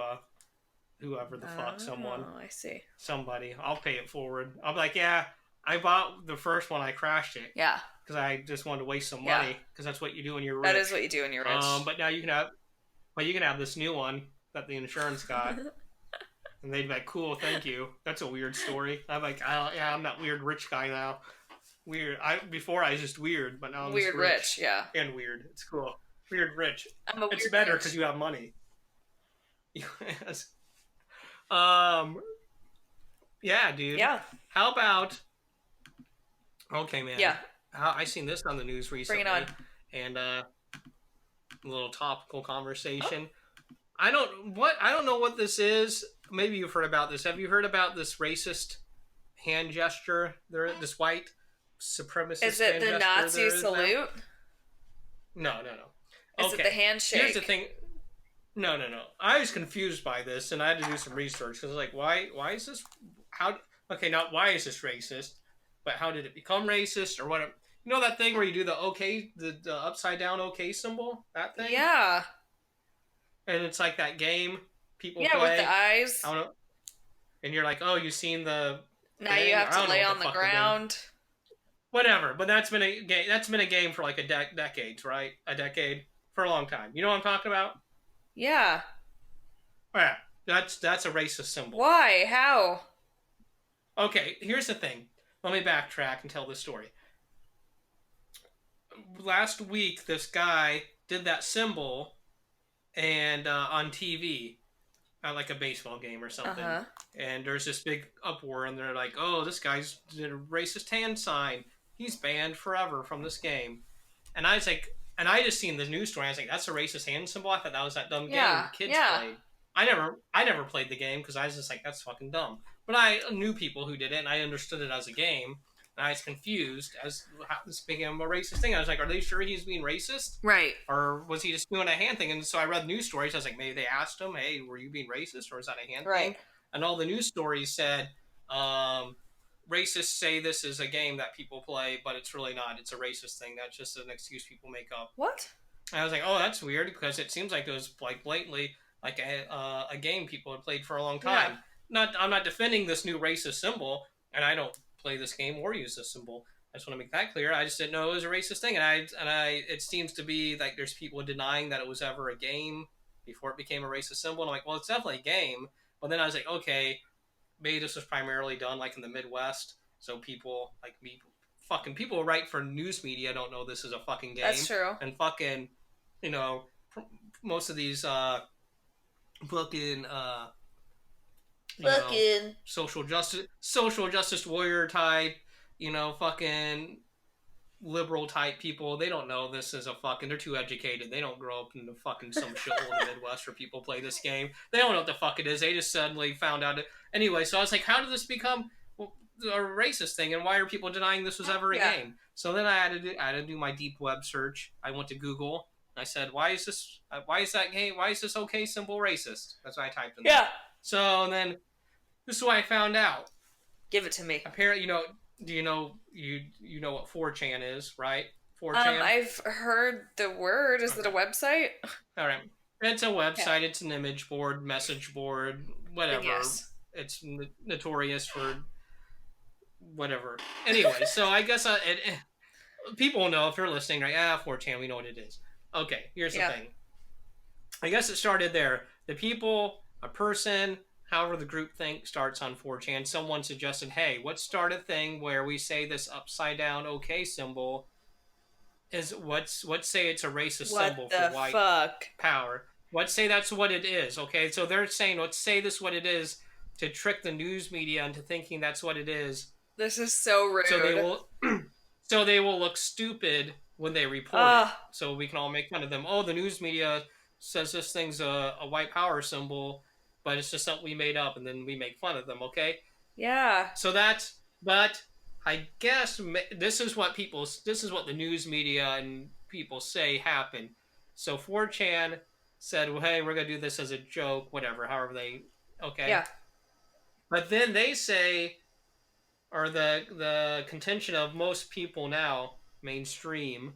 whoever the fuck, someone, Oh, I see. somebody. I'll pay it forward. I'll be like, yeah, I bought the first one. I crashed it Yeah, because I just wanted to waste some Yeah. money because that's what you do when you're rich. that is what you do when you're rich. But now you can have this new one that the insurance got, and they'd be like, "Cool, thank you." That's a weird story. I'm like, yeah, I'm that weird rich guy now. Weird. Before I was just weird, but now I'm Weird just rich, yeah. and weird. It's cool. Weird rich. I'm a It's weird better rich. because you have money. Yes. Yeah, dude. Yeah, How about? Okay, man. yeah. I seen this on the news recently. Bring it on. And a little topical conversation. I don't know what this is. Maybe you've heard about this. Have you heard about this racist hand gesture? This white supremacist. Is it hand the gesture Nazi there is now? salute? No. Is it the handshake? Here's the thing. No. I was confused by this, and I had to do some research because, like, why is this? How? Okay, not why is this racist, but how did it become racist, or what? You know that thing where you do the upside down OK symbol? That thing? Yeah. And it's like that game people Yeah, play. with the eyes. I don't know. And you're like, oh, you've seen the Now thing? you I have don't to know lay what on the fuck game. ground. Whatever, but that's been a game. That's been a game for like decades, right? A decade for a long time. You know what I'm talking about? Yeah. Yeah, that's a racist symbol. Why? How? Okay, here's the thing. Let me backtrack and tell this story. Last week, this guy did that symbol, and on TV, at like a baseball game or something. Uh-huh. And there's this big uproar, and they're like, "Oh, this guy's did a racist hand sign. He's banned forever from this game." And I was like, and I just seen the news story. I was like, "That's a racist hand symbol." I thought that was that dumb game Yeah, the kids yeah. played. I never played the game because I was just like, "That's fucking dumb." But I knew people who did it, and I understood it as a game. And I was confused as speaking of a racist thing. I was like, are they sure he's being racist? Right. Or was he just doing a hand thing? And so I read news stories. I was like, maybe they asked him, hey, were you being racist? Or is that a hand thing? And all the news stories said, racists say this is a game that people play, but it's really not. It's a racist thing. That's just an excuse people make up. What? And I was like, oh, that's weird, because it seems like it was like blatantly like a game people had played for a long time. Yeah. I'm not defending this new racist symbol, and I don't play this game or use this symbol. I just want to make that clear. I just didn't know it was a racist thing, and I it seems to be like there's people denying that it was ever a game before it became a racist symbol. And I'm like, well, it's definitely a game. But then I was like, okay, maybe this was primarily done like in the Midwest, so people like me, fucking people who write for news media don't know this is a fucking game. That's true. And fucking, you know, most of these fucking social justice warrior type, you know, fucking liberal type people, they don't know this is a fucking, they're too educated. They don't grow up in the fucking some shithole in the Midwest where people play this game. They don't know what the fuck it is. They just suddenly found out it. Anyway, so I was like, how did this become a racist thing, and why are people denying this was ever a game? So then I had to do my deep web search. I went to Google. I said, why is this okay symbol racist? That's what I typed in there. Yeah. So then this is what I found out. Give it to me. Apparently, you know, do you know what 4chan is, right? 4chan? I've heard the word. Is it a website? All right. It's a website. It's an image board, message board, whatever. Yes. It's notorious for whatever. Anyway, so I guess people know if you're listening, right? 4chan, we know what it is. Okay, here's the thing. I guess it started there. The people, a person, however the group think, starts on 4chan. Someone suggested, hey, let's start a thing where we say this upside down okay symbol is let's say it's a racist symbol for white power. Let's say that's what it is, okay? So they're saying, let's say this is what it is to trick the news media into thinking that's what it is. This is so rude. So they will look stupid when they report it. So we can all make fun of them. Oh, the news media says this thing's a white power symbol, but it's just something we made up, and then we make fun of them, okay? Yeah. So but I guess this is what the news media and people say happened. So 4chan said, well, hey, we're going to do this as a joke, whatever, however they, okay? Yeah. But then they say, or the contention of most people now, mainstream,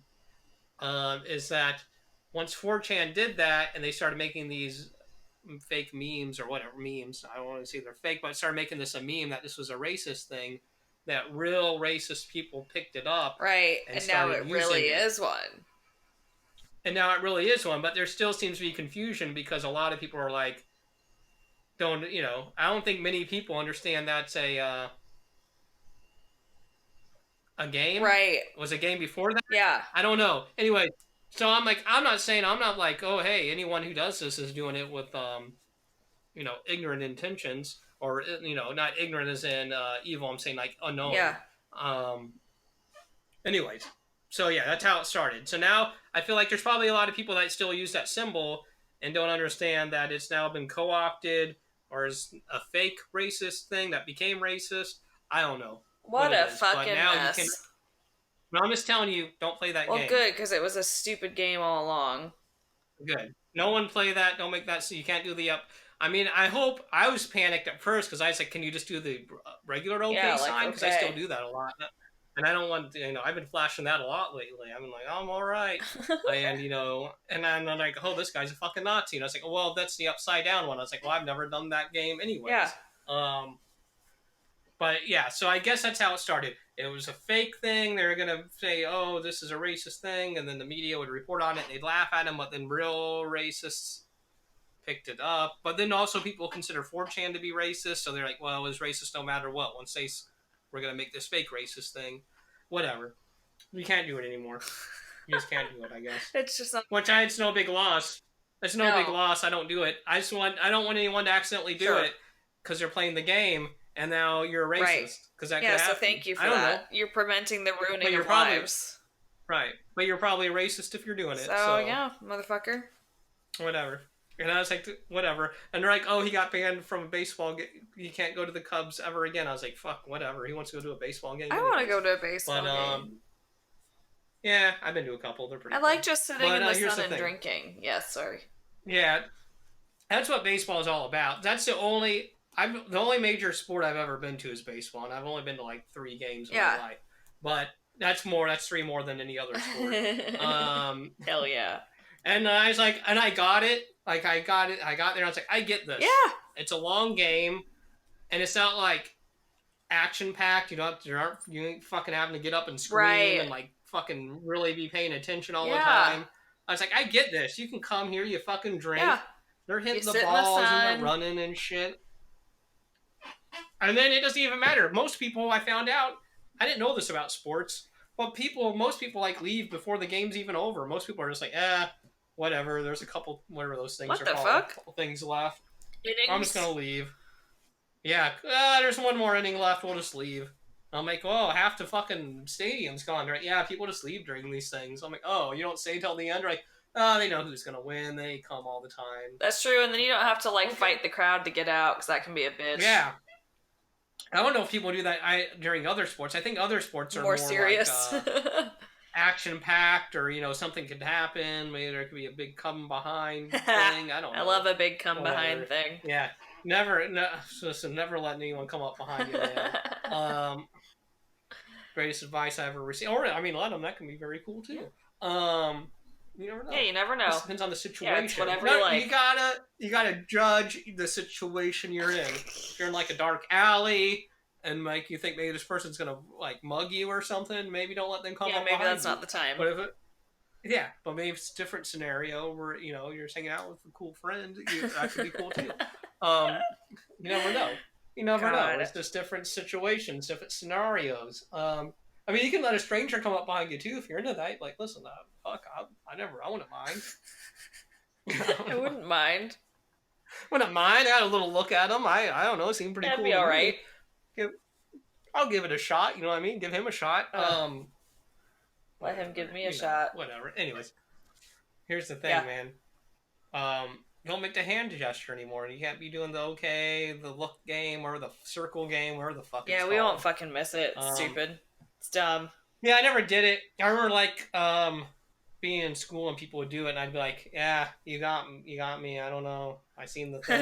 is that once 4chan did that and they started making these fake memes or whatever memes, I don't want to say they're fake, but started making this a meme that this was a racist thing, that real racist people picked it up. Right, and now it really is one. And now it really is one, but there still seems to be confusion because a lot of people are like, I don't think many people understand that's a game. Right. Was a game before that? Yeah. I don't know. Anyway, so I'm not like, oh, hey, anyone who does this is doing it with, ignorant intentions, or, not ignorant as in evil. I'm saying like unknown. Yeah. Anyways, so yeah, that's how it started. So now I feel like there's probably a lot of people that still use that symbol and don't understand that it's now been co-opted or is a fake racist thing that became racist. I don't know. What a fucking mess. No, I'm just telling you, don't play that game. Well, good, because it was a stupid game all along. Good. No one play that. Don't make that. So you can't do the up. I mean, I was panicked at first because I was like, can you just do the regular okay sign? Because I still do that a lot. And I don't want to, I've been flashing that a lot lately. I've been like, oh, I'm all right. And, and then I'm like, oh, this guy's a fucking Nazi. And I was like, oh, well, that's the upside down one. I was like, well, I've never done that game anyways. Yeah. But yeah, so I guess that's how it started. It was a fake thing. They were going to say, oh, this is a racist thing. And then the media would report on it. And they'd laugh at them. But then real racists picked it up. But then also people consider 4chan to be racist. So they're like, well, it was racist no matter what. Once we're going to make this fake racist thing. Whatever. You can't do it anymore. You just can't do it, I guess. It's just it's no big loss. It's no big loss. I don't do it. I don't want anyone to accidentally do it because they're playing the game. And now you're a racist. Because that could happen. So thank you for that. You're preventing the ruining of lives. Right. But you're probably a racist if you're doing it. So, yeah, motherfucker. Whatever. And I was like, whatever. And they're like, oh, he got banned from a baseball game. He can't go to the Cubs ever again. I was like, fuck, whatever. He wants to go to a baseball game. I want to go to a baseball game. Yeah, I've been to a couple. They're pretty I like just sitting in the sun and thing. drinking. Yes, sorry. Yeah, that's what baseball is all about. That's the only major sport I've ever been to is baseball, and I've only been to like 3 games in my life. But that's 3 more than any other sport. Hell yeah. And I was like, and I got it. Like I got there. And I was like, I get this. Yeah. It's a long game, and it's not like action packed. You ain't fucking having to get up and scream and like fucking really be paying attention all the time. I was like, I get this. You can come here, you fucking drink. Yeah. They're hitting the balls and they're running and shit. And then it doesn't even matter. Most people, I found out, I didn't know this about sports, but most people like leave before the game's even over. Most people are just like, whatever. There's a couple, whatever those things are called. A couple things left. Innings? I'm just gonna leave. Yeah, there's one more inning left. We'll just leave. I'm like, oh, half the fucking stadium's gone, right? Yeah, people just leave during these things. I'm like, oh, you don't stay till the end, right? Oh, they know who's gonna win. They come all the time. That's true, and then you don't have to like fight the crowd to get out because that can be a bitch. Yeah. I don't know if people do that during other sports. I think other sports are more serious, like, action packed, or something could happen. Maybe there could be a big come behind thing. I don't know. I love a big come behind thing. Yeah. Never let anyone come up behind you, man. Greatest advice I ever received. Or, I mean, let them. That can be very cool, too. You never know. Yeah, you never know. It depends on the situation. Yeah, it's whatever you like. You gotta judge the situation you're in. If you're in, like, a dark alley, and, like, you think maybe this person's gonna, like, mug you or something, maybe don't let them come up behind you. Yeah, maybe that's not the time. But maybe it's a different scenario where, you're just hanging out with a cool friend. That could be cool, too. You never know. You never know. It's just different situations, different scenarios. I mean, you can let a stranger come up behind you too if you're into that. Like, listen, fuck, I wouldn't mind. I wouldn't mind. Wouldn't mind. I had a little look at him. I don't know. It seemed pretty cool. That'd be all right. I'll give it a shot. You know what I mean? Give him a shot. Let him give me a shot. Whatever. Anyways, here's the thing, man. Don't make the hand gesture anymore. You can't be doing the look game or the circle game, whatever the fuck it's called. We won't fucking miss it. It's stupid. It's dumb. Yeah, I never did it. I remember being in school and people would do it, and I'd be like, "Yeah, you got me. I don't know. I seen the thing."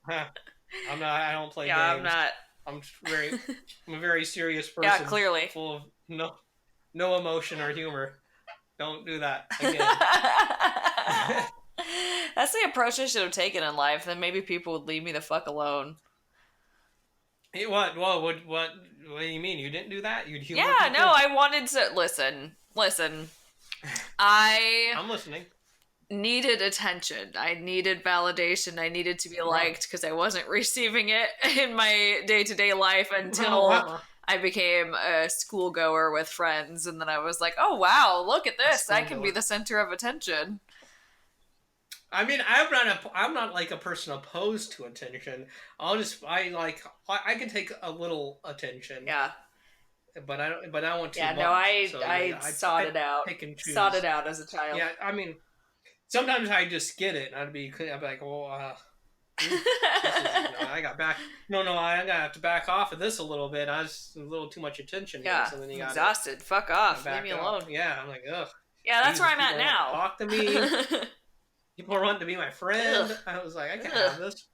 I'm not. I don't play games. I'm not. I'm a very serious person. Yeah, clearly. Full of no emotion or humor. Don't do that again. That's the approach I should have taken in life. Then maybe people would leave me the fuck alone. Hey, what do you mean? You didn't do that? You'd humor people? No, I wanted to listen. I'm listening. Needed attention. I needed validation. I needed to be liked because I wasn't receiving it in my day-to-day life until I became a schoolgoer with friends, and then I was like, "Oh wow, look at this! I can be the center of attention." I mean, I'm not like a person opposed to attention. I can take a little attention. Yeah. But I don't want too much. I sought it out. Sought it out as a child. Yeah, I mean, sometimes I just get it. I'd be like, I got back. No, I gotta have to back off of this a little bit. I was a little too much attention. Yeah, so then you exhausted. Fuck off. Leave me alone. Yeah, I'm like, ugh. Yeah, that's where I'm at now. Talk to me. People are wanting to be my friend. Ugh. I was like, I can't have this.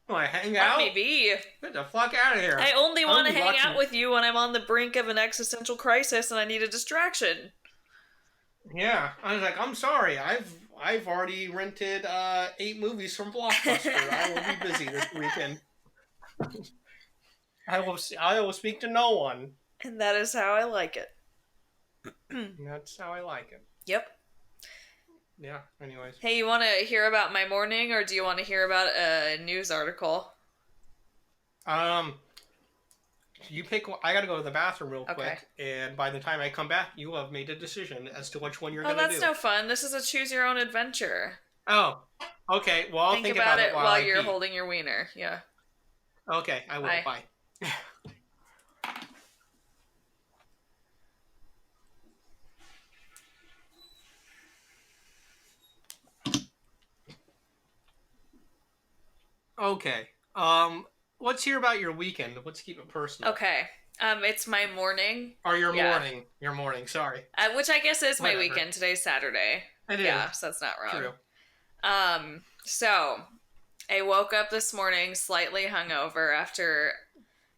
Want to hang out? Let me be. Get the fuck out of here. I only want to hang out with you when I'm on the brink of an existential crisis and I need a distraction. Yeah, I was like, I'm sorry. I've already rented 8 movies from Blockbuster. I will be busy this weekend. I will speak to no one. And that is how I like it. That's how I like it. Yep. Yeah, anyways. Hey, you want to hear about my morning, or do you want to hear about a news article? You pick one. I gotta go to the bathroom real quick, and by the time I come back, you will have made a decision as to which one you're gonna do. Oh, that's no fun. This is a choose your own adventure. Oh, okay. Well, I'll think about it while you're holding your wiener. Yeah. Okay, I will. Bye. Okay. Let's hear about your weekend. Let's keep it personal. Okay. It's my morning. Or your Yeah. morning. Your morning, sorry. Which I guess is my Whatever. weekend. Today's Saturday. It Yeah, is. so that's not wrong. True. So I woke up this morning slightly hungover after.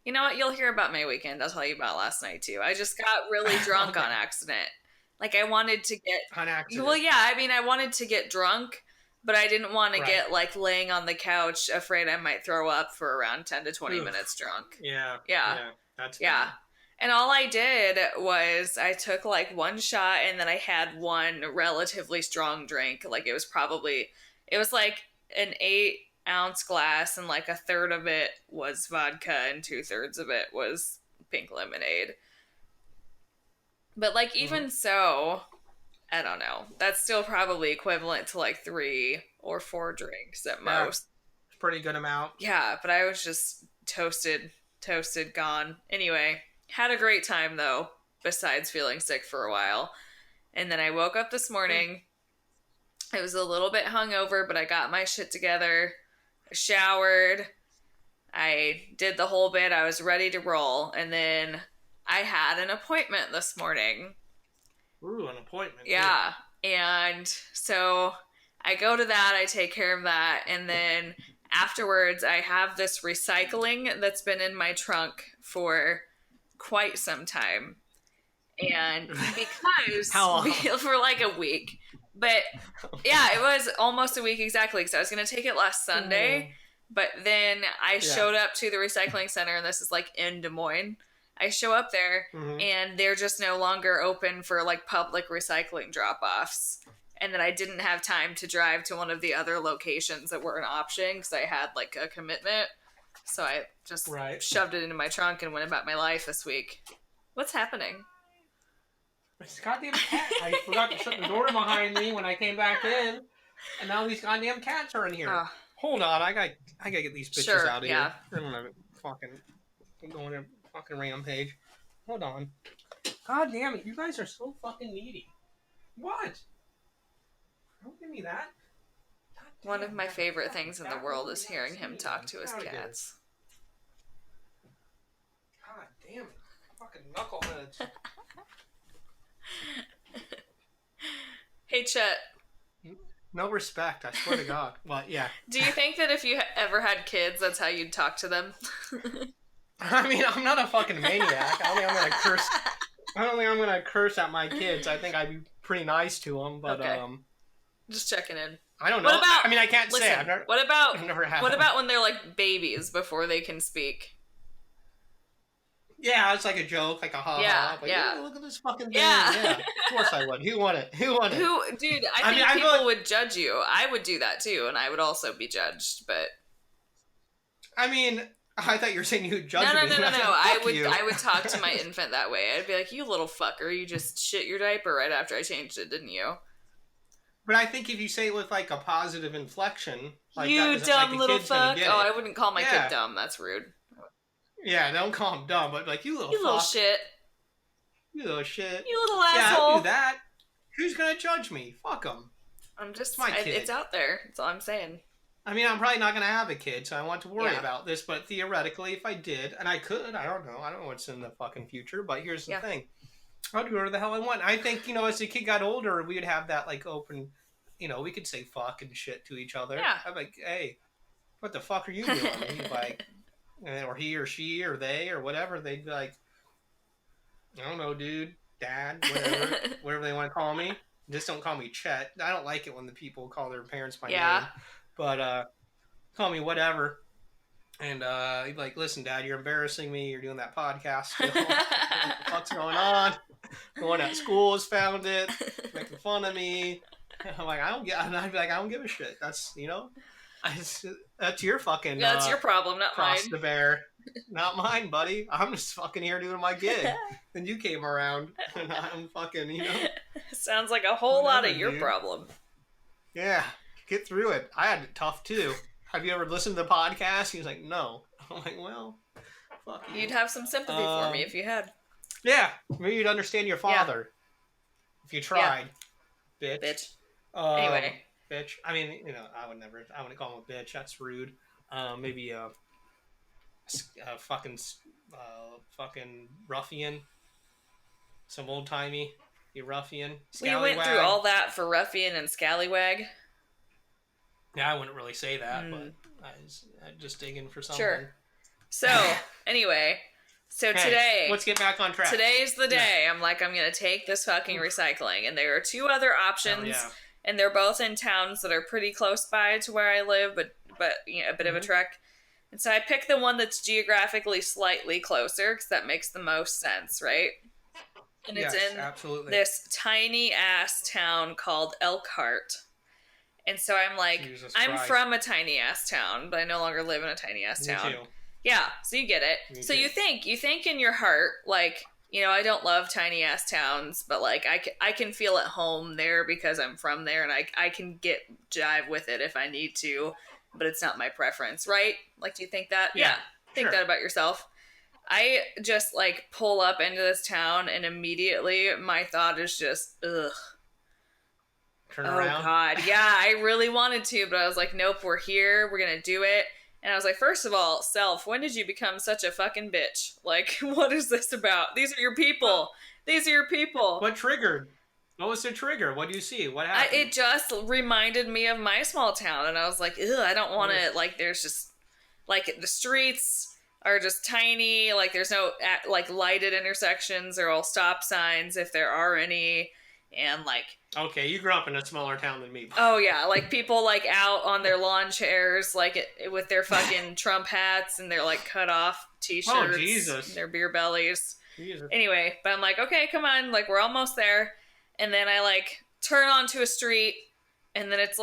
You know what? You'll hear about my weekend. I'll tell you about last night too. I just got really drunk on accident. Like I wanted to get On accident. Well, yeah, I mean I wanted to get drunk, but I didn't want to Right. get like laying on the couch afraid I might throw up for around 10 to 20 Oof. minutes drunk. Yeah. Yeah. That's Yeah. bad. And all I did was I took like one shot and then I had one relatively strong drink. Like it was like an 8-ounce glass and like a third of it was vodka and 2/3 of it was pink lemonade. But like even so, I don't know. That's still probably equivalent to like 3 or 4 drinks at most. It's a pretty good amount. Yeah, but I was just toasted, gone. Anyway, had a great time though, besides feeling sick for a while. And then I woke up this morning. I was a little bit hungover, but I got my shit together. I showered. I did the whole bit. I was ready to roll. And then I had an appointment this morning. Ooh, an appointment. Yeah. And so I go to that. I take care of that. And then afterwards, I have this recycling that's been in my trunk for quite some time. And because How long? for like a week. But yeah, it was almost a week exactly because I was going to take it last Sunday. But then I showed up to the recycling center, and this is like in Des Moines. I show up there, and they're just no longer open for like public recycling drop-offs. And then I didn't have time to drive to one of the other locations that were an option because I had like a commitment. So I just shoved it into my trunk and went about my life this week. What's happening? It's a goddamn cat. I forgot to shut the door behind me when I came back in, and now these goddamn cats are in here. Oh. Hold on, I gotta get these bitches out of here. I'm gonna fucking go on a fucking rampage. Hold on. God damn it, you guys are so fucking needy. What? Don't give me that. One of my favorite things in the world is hearing him talk to his cats. God damn it. Fucking knuckleheads. Hey, Chet. No respect, I swear to God. Well, yeah. Do you think that if you ever had kids, that's how you'd talk to them? I mean, I'm not a fucking maniac. I don't think I'm gonna curse. I don't think I'm gonna curse at my kids. I think I'd be pretty nice to them, but just checking in. I don't know. What about? I mean, I can't say. What about? I've never had. What about when they're like babies before they can speak? Yeah, it's like a joke, like a ha-ha. Like, yeah. Hey, look at this fucking thing. Yeah, of course I would. Who won it? Dude, I think people would judge you. I would do that too, and I would also be judged, but... I mean, I thought you were saying you would judge me. No. I would talk to my infant that way. I'd be like, you little fucker, you just shit your diaper right after I changed it, didn't you? But I think if you say it with like a positive inflection... Like you dumb like little fuck. Oh, I wouldn't call my kid dumb. That's rude. Yeah, don't call him dumb, but like, you little shit. You little shit. You little asshole. Yeah, I'll do that. Who's gonna judge me? Fuck them. I'm just, my kid. It's out there. That's all I'm saying. I mean, I'm probably not gonna have a kid, so I don't want to worry about this, but theoretically, if I did, and I could, I don't know what's in the fucking future, but here's the thing. I'd do whatever the hell I want. I think, as the kid got older, we would have that, like, open, we could say fuck and shit to each other. Yeah. I'm like, hey, what the fuck are you doing? And he'd like... or he or she or they or whatever, they'd be like, I don't know, dude, dad, whatever they want to call me. Just don't call me Chet. I don't like it when the people call their parents by name. But call me whatever. And he'd be like, listen, Dad, you're embarrassing me. You're doing that podcast still. What the fuck's going on? The one at school has found it, making fun of me. I'm like, and I'd be like, I don't give a shit. That's, that's your fucking... Yeah, that's your problem, not mine. Cross the bear. Not mine, buddy. I'm just fucking here doing my gig. Then you came around, and I'm fucking, Sounds like a whole lot of your problem. Yeah, get through it. I had it tough, too. Have you ever listened to the podcast? He was like, no. I'm like, well, fuck you. You'd have some sympathy for me if you had. Yeah, maybe you'd understand your father. If you tried. Yeah. Bitch. Anyway. Bitch. I mean, I wouldn't call him a bitch. That's rude. maybe a fucking ruffian, some old timey ruffian, We went through scallywag. all that for ruffian and scallywag. Yeah, I wouldn't really say that, but I'm just digging for something. Sure. So anyway, today, let's get back on track. Today's the day. Yeah. I'm gonna take this fucking recycling, and there are two other options, and they're both in towns that are pretty close by to where I live, but a bit of a trek. And so I picked the one that's geographically slightly closer because that makes the most sense, right? And it's in this tiny ass town called Elkhart. And so I'm I'm from a tiny ass town, but I no longer live in a tiny ass town. Me too. Yeah, so you get it. So you think in your heart, I don't love tiny ass towns, but I can feel at home there because I'm from there, and I can jive with it if I need to, but it's not my preference, right? Do you think that? Yeah. Think that about yourself. I just pull up into this town, and immediately my thought is just, ugh. Turn around. Oh God, yeah, I really wanted to, but I was like, nope, we're here, we're gonna do it. And I was like, first of all, self, when did you become such a fucking bitch? What is this about? These are your people. These are your people. What triggered? What was the trigger? What do you see? What happened? It just reminded me of my small town, and I was like, ew, I don't want to, there's just, the streets are just tiny, there's no, lighted intersections, they're all stop signs, if there are any, and, Okay, you grew up in a smaller town than me. Oh, yeah, people, out on their lawn chairs, with their fucking Trump hats and their, cut off t-shirts. Oh, Jesus. And their beer bellies. Jesus. Anyway, but I'm like, okay, come on, we're almost there. And then I, turn onto a street, and then it's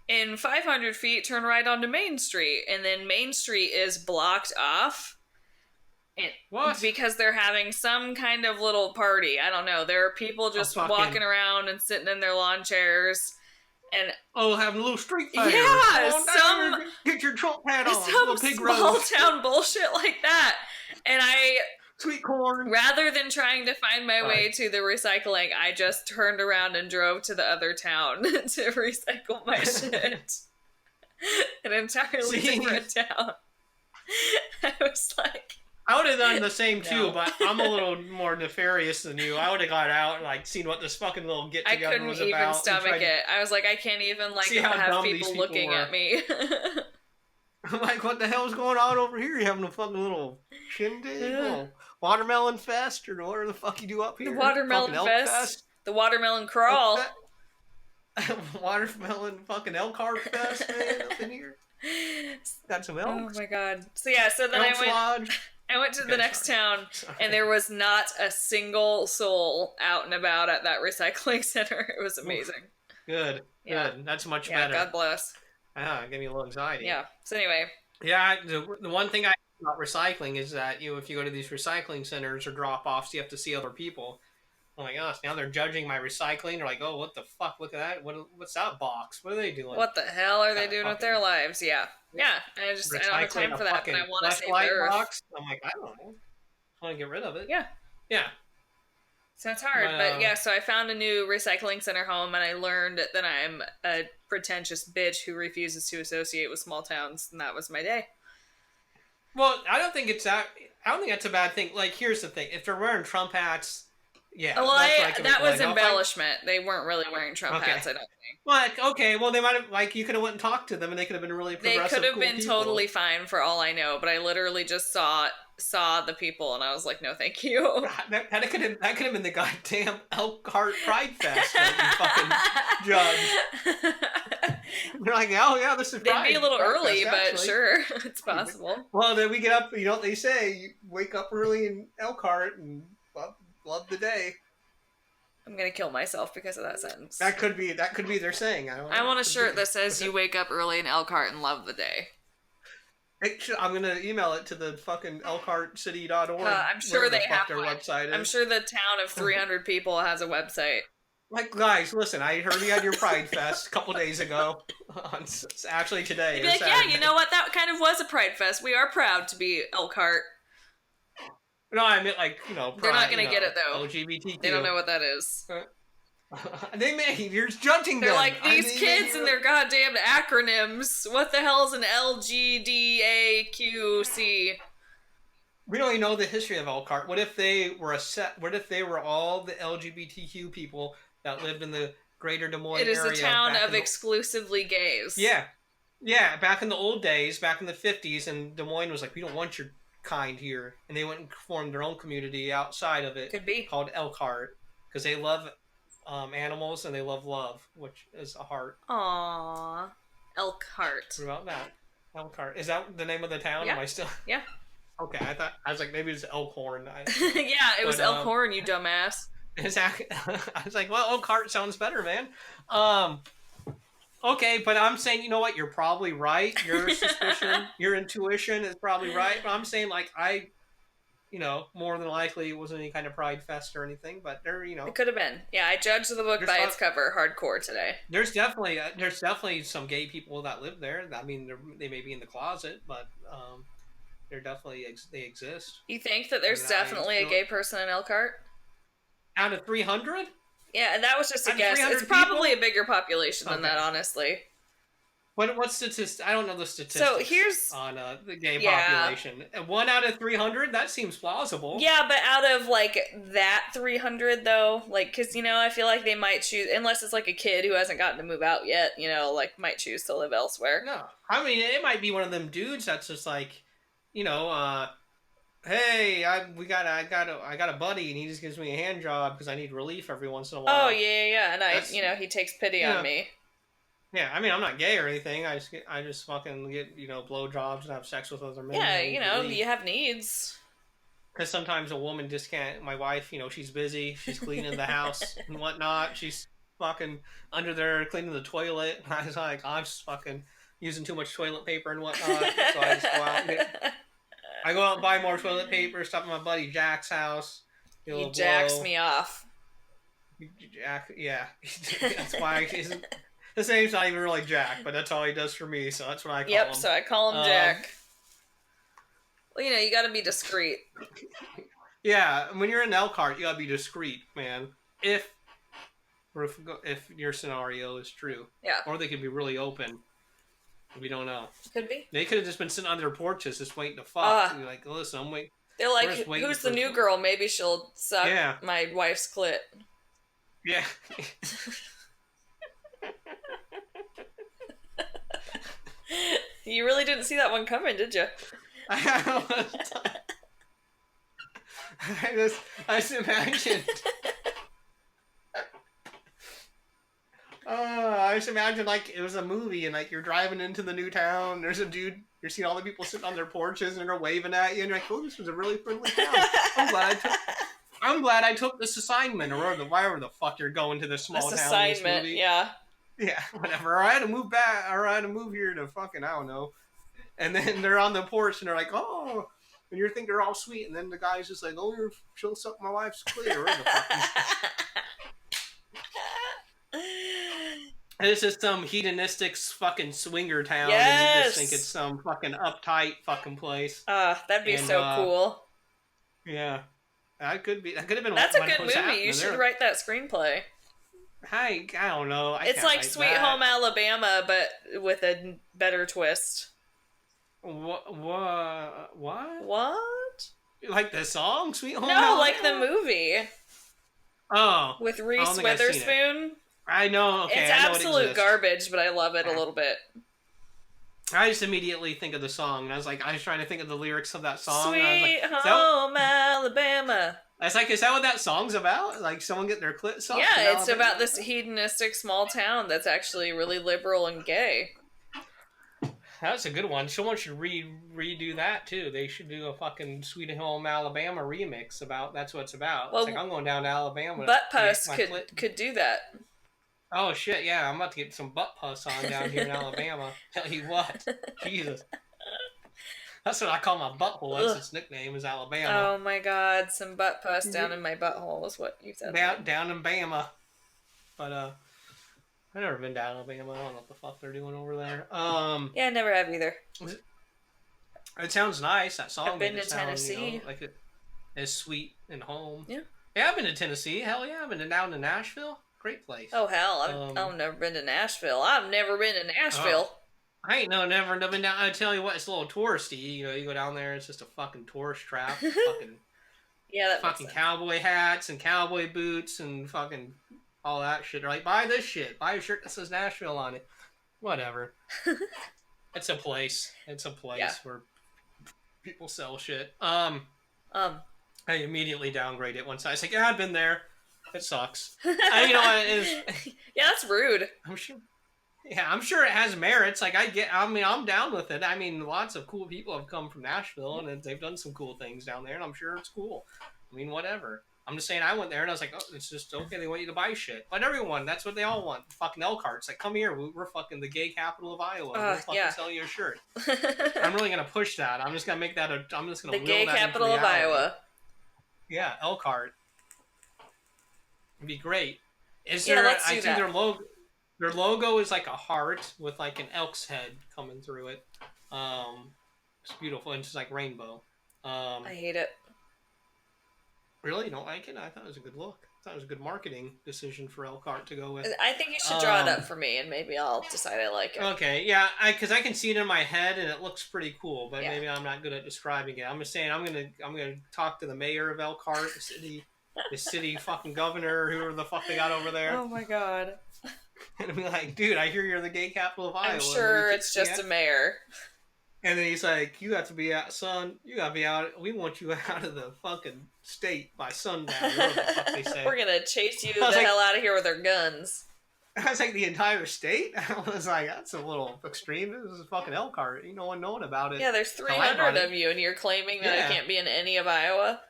in 500 feet, turn right onto Main Street. And then Main Street is blocked off. What? Because they're having some kind of little party. I don't know. There are people just walking around and sitting in their lawn chairs. And having a little street fighter. Yeah, get your Trump hat on. Some small town bullshit like that. And sweet corn. Rather than trying to find my way to the recycling, I just turned around and drove to the other town to recycle my shit. An entirely different town. I was like, I would have done the same too, but I'm a little more nefarious than you. I would have got out and seen what this fucking little get together was about. I couldn't even stomach it. I was like, I can't even have people looking at me. I'm like, what the hell's going on over here? You having a fucking little shindig? Little watermelon fest, or whatever the fuck you do up here? The watermelon fest. The watermelon crawl. Watermelon fucking Elkhart fest, man, up in here. Got some elks. Oh my God. So then I went to the next town, and there was not a single soul out and about at that recycling center. It was amazing. Good. That's much better. God bless. Gave me a little anxiety. Yeah. So anyway. Yeah, the one thing I know about recycling is that if you go to these recycling centers or drop-offs, you have to see other people. Oh my gosh, now they're judging my recycling. They're like, oh, what the fuck? Look at that. What's that box? What are they doing? What the hell are they doing with their lives? Yeah. Yeah. I don't have time for that, but I want to save the earth. Box. I'm like, I don't know. I want to get rid of it. Yeah. Yeah. So it's hard, but yeah, so I found a new recycling center home, and I learned that I'm a pretentious bitch who refuses to associate with small towns, and that was my day. Well, I don't think that's a bad thing. Here's the thing. If they're wearing Trump hats, yeah. Well, that was embellishment. They weren't really wearing Trump hats, I don't think. Well, okay. Well, they might have, you could have went and talked to them, and they could have been really progressive. They could have been people. Totally fine for all I know, but I literally just saw the people, and I was like, no, thank you. That could have been the goddamn Elkhart Pride Fest that you fucking judge. They're like, oh yeah, this is Pride. They'd be a little early, Fest, but actually. Sure, it's possible. Well, then we get up. You know what they say? You wake up early in Elkhart and love the day. I'm gonna kill myself because of that sentence. That could be their saying. I want a shirt that says "You wake up early in Elkhart and love the day." I'm gonna email it to the fucking ElkhartCity.org. I'm sure they have their website. I'm sure the town of 300 people has a website. Guys, listen, I heard you had your Pride Fest a couple days ago. Actually, today. You'd be like, yeah, you know what? That kind of was a Pride Fest. We are proud to be Elkhart. No, I meant Pride, they're not gonna get it though. LGBTQ. They don't know what that is. You're judging They're them. like, these kids and their goddamn acronyms. What the hell is an LGDAQC? We don't even know the history of Elkhart. What if they were What if they were all the LGBTQ people that lived in the greater Des Moines area? It is area a town of exclusively gays. Yeah. Yeah, back in the old days, back in the 50s, and Des Moines was like, we don't want your kind here. And they went and formed their own community outside of it. Could be. Called Elkhart. Because they love animals and they love love, which is a heart. Aww. Elkhart. What about that? Elkhart. Is that the name of the town? Yeah. Am I still? Yeah. Okay, I was like, maybe it's Elkhorn. Yeah, it was Elkhorn, you dumbass. Exactly. I was like, well, Elkhart sounds better, man. Okay, but I'm saying, you know what? You're probably right. Your suspicion, your intuition is probably right. But I'm saying, like, more than likely it wasn't any kind of pride fest or anything. But it could have been. Yeah, I judged the book by its cover, hardcore today. There's definitely some gay people that live there. I mean, they may be in the closet, but they're definitely they exist. You think that there's definitely a gay person in Elkhart? Out of 300? Yeah, and that was just a guess. It's probably a bigger population than that, honestly. What statistics? I don't know the statistics. So here's on the gay population. 1 out of 300. That seems plausible. Yeah, but out of like that 300 though, like, because I feel like they might choose, unless it's like a kid who hasn't gotten to move out yet. Like might choose to live elsewhere. No, I mean it might be one of them dudes that's just like, hey, I got a buddy and he just gives me a hand job because I need relief every once in a while. Oh yeah, and he takes pity on me. Yeah, I mean I'm not gay or anything. I just fucking get blowjobs and have sex with other men. Yeah, you have needs. Because sometimes a woman just can't. My wife, she's busy. She's cleaning the house and whatnot. She's fucking under there cleaning the toilet. I was like, I'm just fucking using too much toilet paper and whatnot. So I just go out and I go out and buy more toilet paper, stop at my buddy Jack's house. He jacks me off. Jack, yeah. That's why his name's not even really Jack, but that's all he does for me, so that's what I call him. Yep, so I call him Jack. Well, you gotta be discreet. Yeah, when you're in Elkhart, you gotta be discreet, man. If your scenario is true. Yeah. Or they could be really open. We don't know. Could be. They could have just been sitting on their porches just waiting to fuck. And you're like, listen, I'm waiting. They're like, who's the new girl? Maybe she'll suck my wife's clit. Yeah. You really didn't see that one coming, did you? I just imagined. I just imagine like it was a movie and like you're driving into the new town. There's a dude. You're seeing all the people sitting on their porches and they're waving at you, and you're like, "Oh, this was a really friendly town." I'm glad I took this assignment, or wherever the fuck you're going to this small town. Assignment, in this movie. yeah. Yeah, whatever. I had to move back, or I had to move here to fucking, I don't know. And then they're on the porch and they're like, oh, and you think they're all sweet, and then the guy's just like, oh, she'll suck my wife's clit, or whatever the fuck. This is some hedonistic fucking swinger town, and you just think it's some fucking uptight fucking place. That'd be so cool. Yeah, that could have been. That's a good movie. You should write that screenplay. I don't know. It's like Sweet Home Alabama, but with a better twist. What? Like the song Sweet Home Alabama? No, like the movie. Oh. With Reese Witherspoon. I know, okay. It's absolute garbage, but I love it a little bit. I just immediately think of the song, and I was trying to think of the lyrics of that song. Sweet Home Alabama. I was like, is that what that song's about? Like someone get their clit sucked? Yeah, it's about this hedonistic small town that's actually really liberal and gay. That's a good one. Someone should redo that too. They should do a fucking Sweet Home Alabama remix about. That's what it's about. Well, it's like I'm going down to Alabama. Butt Puss could do that. Oh shit! Yeah, I'm about to get some butt puss on down here in Alabama. Tell you what, Jesus. That's what I call my butthole. That's its nickname is Alabama. Oh my god, some butt puss down in my butthole is what you said. Down in Bama. But I've never been to Alabama. I don't know what the fuck they're doing over there. Yeah, I never have either. It sounds nice. That song. I've been to Tennessee. Like it's sweet and home. Yeah. Yeah, I've been to Tennessee. Hell yeah, I've been down to Nashville. Great place. Oh hell, I've never been to Nashville. I've never been to Nashville. Oh, I ain't never been down. I tell you what, it's a little touristy. You know, you go down there, it's just a fucking tourist trap. Yeah, that makes Fucking sense. cowboy hats and cowboy boots and fucking all that shit. They're like, buy this shit. Buy a shirt that says Nashville on it. Whatever. It's a place. It's a place Yeah. where people sell shit. Um. I immediately downgrade it once I was like, yeah, I've been there. It sucks. You know what? Yeah, that's rude. I'm sure. Yeah, I'm sure it has merits. Like I'm down with it. I mean, lots of cool people have come from Nashville and they've done some cool things down there, and I'm sure it's cool. I mean, whatever. I'm just saying, I went there and I was like, oh, it's just okay. They want you to buy shit, but everyone, that's what they all want. Fucking Elkhart's like, come here, we're fucking the gay capital of Iowa. We'll fucking sell you a shirt. I'm really gonna push that. I'm just gonna make that I'm just gonna the gay capital of Iowa. Yeah, Elkhart. It'd be great. Let's do that. Their logo is like a heart with like an elk's head coming through it. It's beautiful. And it's like rainbow. I hate it. Really? You don't like it? I thought it was a good look. I thought it was a good marketing decision for Elkhart to go with. I think you should draw it up for me, and maybe I'll decide I like it. Okay, yeah, because I can see it in my head, and it looks pretty cool. But maybe I'm not good at describing it. I'm just saying I'm gonna talk to the mayor of Elkhart, the city fucking governor, whoever the fuck they got over there. Oh my god. And be like, dude, I hear you're the gay capital of Iowa. I'm sure it's just a mayor. And then he's like, you have to be out, son. You got to be out. We want you out of the fucking state by sundown. Whatever the fuck they say. We're going to chase you the hell out of here with our guns. I was like, the entire state? I was like, that's a little extreme. This is fucking Elkhart. Ain't no one knowing about it. Yeah, there's 300 of you, and you're claiming that I can't be in any of Iowa?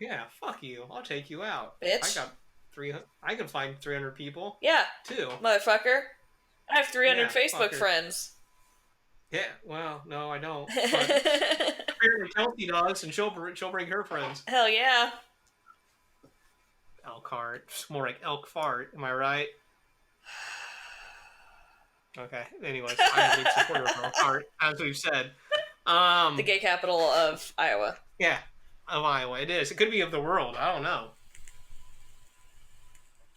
Yeah, fuck you. I'll take you out. Bitch. I got 300. I can find 300 people. Yeah. Too. Motherfucker. I have 300 Facebook friends. Yeah, well, no, I don't. Apparently Kelsey does, and she'll bring her friends. Hell yeah. Elkhart. It's more like elk fart. Am I right? Okay. Anyways, I'm a big supporter of Elkhart, as we've said. The gay capital of Iowa. Yeah, of Iowa. It is. It could be of the world. I don't know.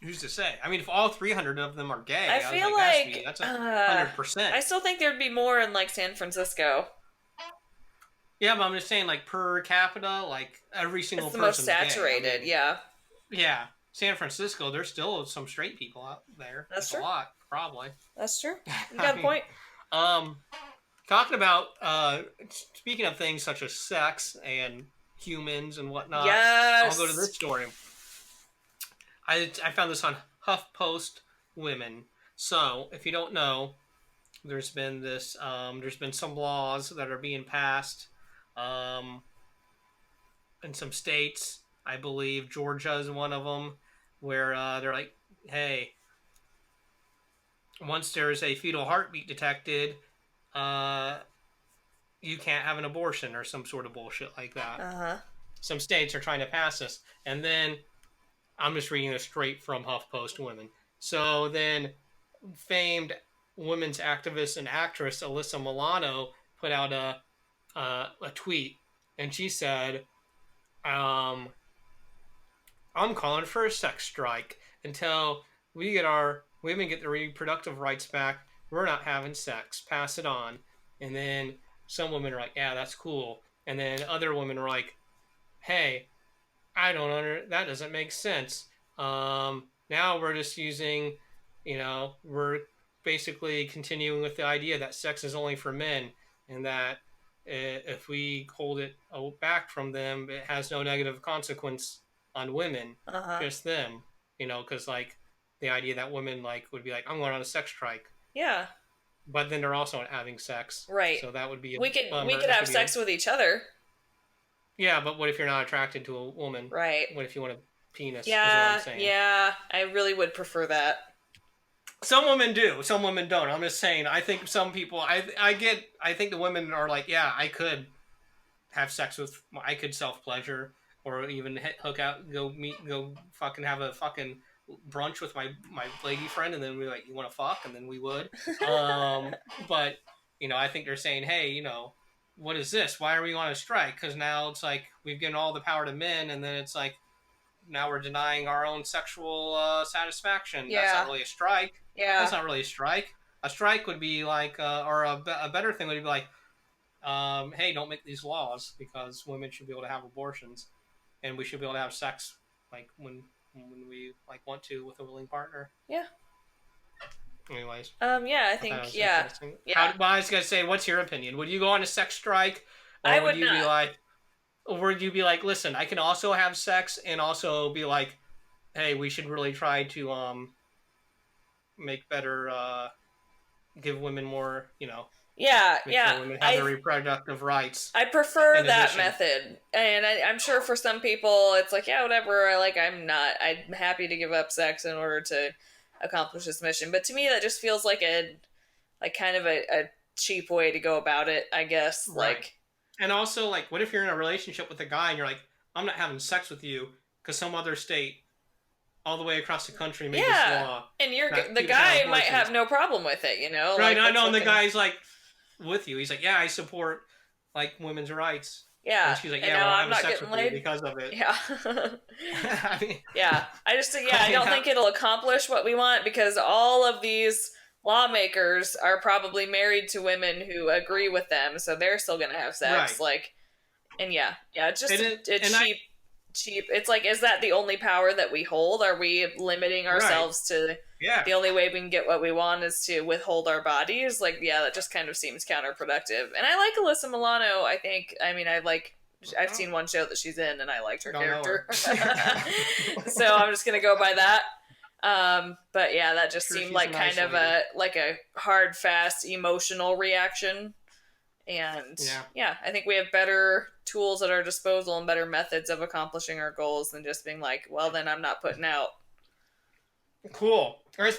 Who's to say? I mean, if all 300 of them are gay, I feel like that's 100%. I still think there'd be more in like San Francisco. Yeah, but I'm just saying, like per capita, like every single person. It's the most saturated. I mean, yeah. Yeah, San Francisco. There's still some straight people out there. That's true. A lot, probably. That's true. You got a point. Talking about speaking of things such as sex and humans and whatnot. Yes. I'll go to this story. I found this on HuffPost Women. So, if you don't know, there's been some laws that are being passed in some states. I believe Georgia is one of them, where they're like, hey, once there's a fetal heartbeat detected, you can't have an abortion or some sort of bullshit like that. Uh-huh. Some states are trying to pass this. And then I'm just reading this straight from HuffPost Women. So then famed women's activist and actress Alyssa Milano put out a tweet, and she said, I'm calling for a sex strike. Until women get their reproductive rights back, we're not having sex. Pass it on. And then some women are like, yeah, that's cool. And then other women are like, hey, that doesn't make sense. Now we're just using, we're basically continuing with the idea that sex is only for men, and that if we hold it back from them, it has no negative consequence on women, just them, because like the idea that women would be like, I'm going on a sex strike. Yeah. But then they're also not having sex. Right. So that would be we could have sex with each other. Yeah, but what if you're not attracted to a woman? Right. What if you want a penis? Yeah, is what I'm saying. Yeah. I really would prefer that. Some women do. Some women don't. I'm just saying. I think some people. I think the women are like, yeah, I could have sex with. I could self pleasure, or even hook out, go fucking have a fucking brunch with my lady friend, and then we're like, you want to fuck, and then we would. But I think they're saying, hey, what is this? Why are we on a strike? Because now it's like we've given all the power to men, and then it's like now we're denying our own sexual satisfaction. That's not Yeah. really a strike. That's Yeah. not really a strike. A strike would be like, or a better thing would be like, hey, don't make these laws because women should be able to have abortions, and we should be able to have sex like when we like want to with a willing partner. Yeah. Anyways, Yeah, I I thought it think was yeah. interesting. Yeah. Well, I was gonna say, what's your opinion? Would you go on a sex strike, I or would would you be not. like, or would you be like, listen, I can also have sex and also be like, hey, we should really try to make better, give women more, Yeah, make sure yeah. women have their I reproductive rights. I prefer In that addition, method, and I'm sure for some people it's like, yeah, whatever. I'm not. I'm happy to give up sex in order to accomplish this mission. But to me, that just feels like kind of a cheap way to go about it. I guess. right? And also, like, what if you're in a relationship with a guy and you're like, I'm not having sex with you because some other state all the way across the country made this Yeah, law and that the people can have guy might abortions. have no problem with it. Right? Like I that's know, and the something. guy's like with you. He's like, yeah, I support like women's rights. Yeah, And she's like, and yeah, now well, I'm I'm having not sex getting with you laid. because of it. Yeah. I mean, Yeah, I I mean, don't think it'll accomplish what we want because all of these lawmakers are probably married to women who agree with them, so they're still gonna have right. sex. And yeah, it's just a And I, cheap. It's like, is that the only power that we hold? Are we limiting right. ourselves to Yeah. the only way we can get what we want is to withhold our bodies? Like, yeah, that just kind of seems counterproductive. And I like Alyssa Milano. I think. I mean, I've seen one show that she's in, and I liked her Don't know character. her. So I'm just gonna go by that. But yeah, that just Sure, seemed she's like a nice kind of lady. a hard, fast, emotional reaction. And Yeah. I think we have better tools at our disposal and better methods of accomplishing our goals than just being like, well, then I'm not putting out. Cool. I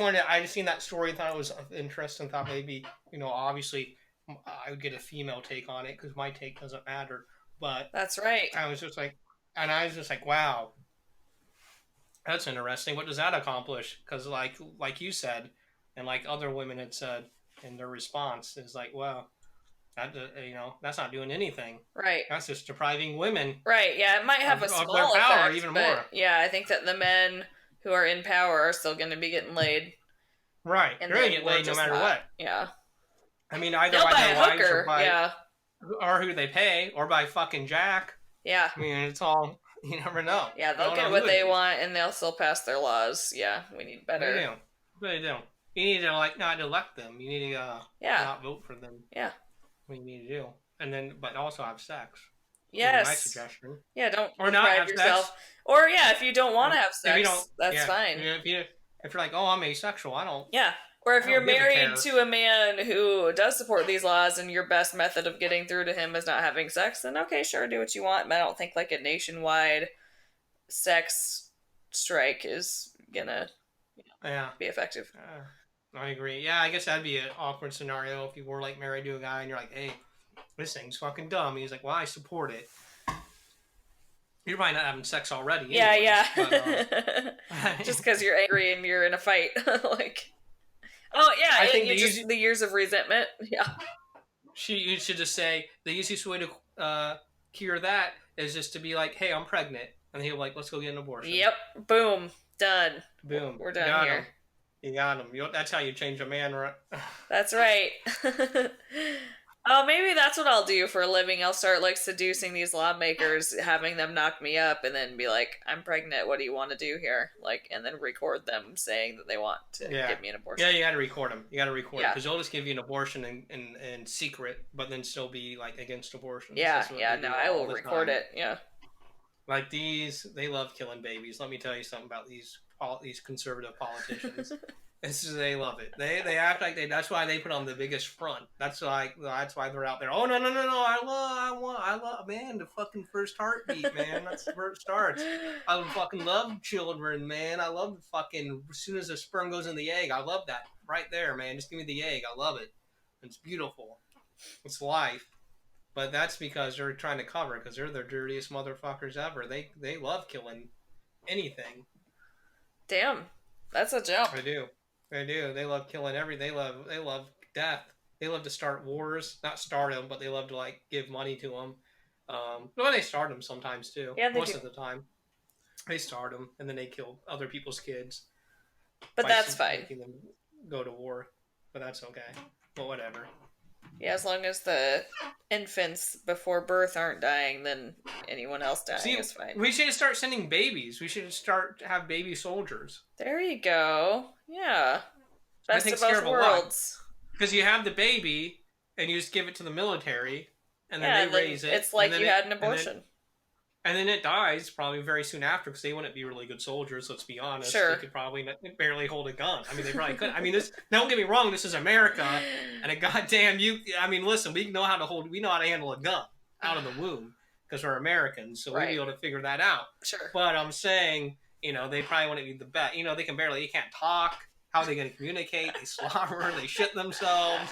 just seen that story, thought it was interesting, thought maybe, obviously I would get a female take on it because my take doesn't matter. But That's right. I was just like, wow, that's interesting. What does that accomplish? Because like you said, and like other women had said in their response, is like, well, that that's not doing anything. Right. That's just depriving women Right. Yeah, it might have a of their small power effect, even but more. yeah, I think that the men who are in power are still going to be getting laid, Right. and They're gonna then get we're laid no just matter not. what. Yeah. I mean, either They'll by buy their a wives or hooker. by Yeah. or who they pay or by fucking Jack. Yeah. I mean, it's all you never know. Yeah, You they'll don't get know what who it they is. want, and they'll still pass their laws. Yeah, we need They better. do. They do. You need to not elect them. You need to not vote for them. Yeah. What you need to do, and then but also have sex. Yes. My suggestion. Yeah, don't Or not have yourself. sex. Or yeah, if you don't want to have If you sex, don't, that's fine. If you're like, oh, I'm asexual, I don't. Yeah. Or if I you're don't give a married care. to a man who does support these laws and your best method of getting through to him is not having sex, then okay, sure, do what you want. But I don't think like a nationwide sex strike is gonna be effective. I agree. Yeah, I guess that'd be an awkward scenario if you were like married to a guy and you're like, hey, this thing's fucking dumb. He's like, well, I support it. You're probably not having sex already. Yeah, anyways, But, just because you're angry and you're in a fight, like, oh yeah, I think the years of resentment. Yeah. You should just say the easiest way to cure that is just to be like, hey, I'm pregnant, and he'll be like, let's go get an abortion. Yep. Boom. Done. Boom. We're done here. You got him. That's how you change a man, right? That's right. Oh, maybe that's what I'll do for a living. I'll start like seducing these lawmakers, having them knock me up, and then be like, "I'm pregnant. What do you want to do here?" Like, and then record them saying that they want to give me an abortion. Yeah, you got to record them. You got to record because they'll just give you an abortion in secret, but then still be like against abortion. Yeah, no, I will record it. Yeah. Like they love killing babies. Let me tell you something about these conservative politicians. They love it. They act like that's why they put on the biggest front. That's why they're out there. Oh no. I love man, the fucking first heartbeat, man. That's the first starts. I fucking love children, man. I love fucking as soon as the sperm goes in the egg, I love that right there, man. Just give me the egg. I love it. It's beautiful. It's life. But that's because they're trying to cover because they're the dirtiest motherfuckers ever. They love killing anything. Damn, that's a jump. They do. They love killing everything. They love death. They love to start wars. Not start them, but they love to like give money to them. Well, they start them sometimes too. Yeah, most of the time. They start them, and then they kill other people's kids. But that's fine. Making them go to war. But that's okay. But whatever. Yeah, as long as the infants before birth aren't dying, then anyone else dying is fine. We should start sending babies. We should start to have baby soldiers. There you go. Yeah. Best of both worlds. Because you have the baby, and you just give it to the military, and then they raise it. It's like you had an abortion. And then it dies probably very soon after because they wouldn't be really good soldiers. Let's be honest. Sure. They could probably barely hold a gun. I mean, they probably could. I mean, this. Don't get me wrong. This is America, and a goddamn you. I mean, listen. We know how to handle a gun out of the womb because we're Americans, so we'll be able to figure that out. Sure. But I'm saying, they probably wouldn't be the best. They can barely. You can't talk. How are they going to communicate? They slobber. They shit themselves.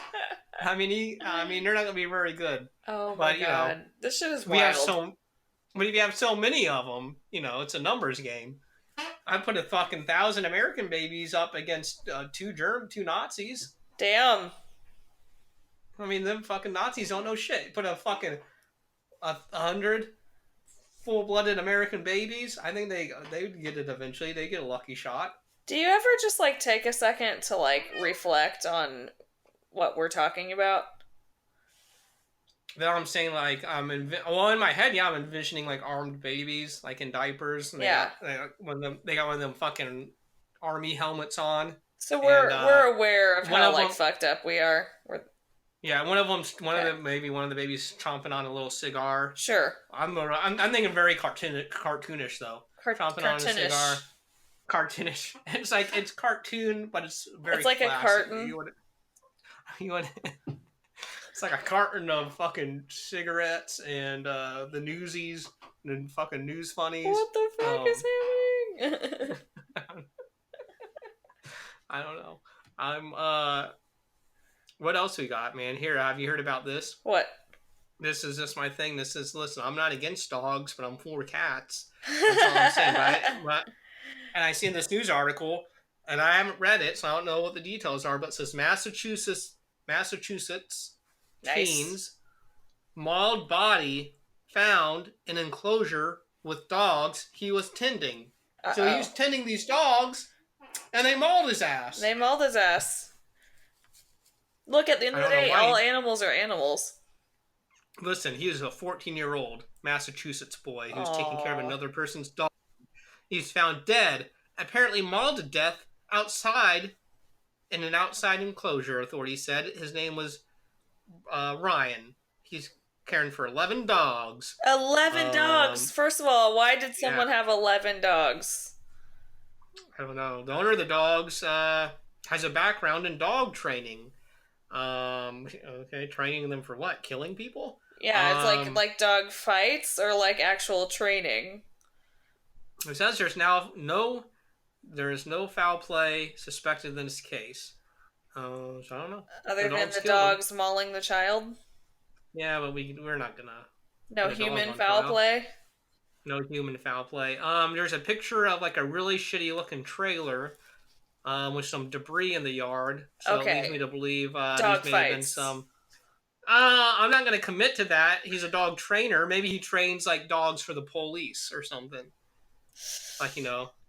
I mean, they're not going to be very good. Oh my god, this shit is wild. But if you have so many of them, it's a numbers game. I put 1,000 American babies up against two Nazis. Damn. I mean, them fucking Nazis don't know shit. Put 100 full-blooded American babies. I think they would get it eventually. They get a lucky shot. Do you ever just take a second to reflect on what we're talking about? Then I'm saying in my head, I'm envisioning armed babies in diapers. And they got one of them fucking army helmets on. So we're aware of how fucked up we are. One of them, maybe one of the babies chomping on a little cigar. Sure. I'm thinking very cartoonish though. Chomping on a cigar. Cartoonish. It's it's cartoon, but it's very. It's like classic. A carton. You want. It's like a carton of fucking cigarettes and the Newsies and fucking news funnies. What the fuck is happening? I don't know. What else we got, man? Here, have you heard about this? What? This is just my thing. Listen, I'm not against dogs, but I'm for cats. That's all I'm saying. And I seen this news article, and I haven't read it, so I don't know what the details are, but it says Massachusetts teens, mauled body found in enclosure with dogs he was tending. Uh-oh. So he was tending these dogs, and they mauled his ass. Look, at the end of the day, all animals are animals. Listen, he is a 14-year-old Massachusetts boy who's taking care of another person's dog. He's found dead, apparently mauled to death in an outside enclosure, authorities said. His name was Ryan. He's caring for 11 dogs. 11 dogs? First of all, why did someone have 11 dogs? I don't know. The owner of the dogs has a background in dog training. Training them for what? Killing people? Yeah, it's like dog fights or actual training. It says there is no foul play suspected in this case. So I don't know. Other than the dogs mauling the child? Yeah, but we're not gonna. No human foul play? No human foul play. There's a picture of a really shitty looking trailer with some debris in the yard. So it leads me to believe dog may fights. Have been some. I'm not gonna commit to that. He's a dog trainer. Maybe he trains dogs for the police or something.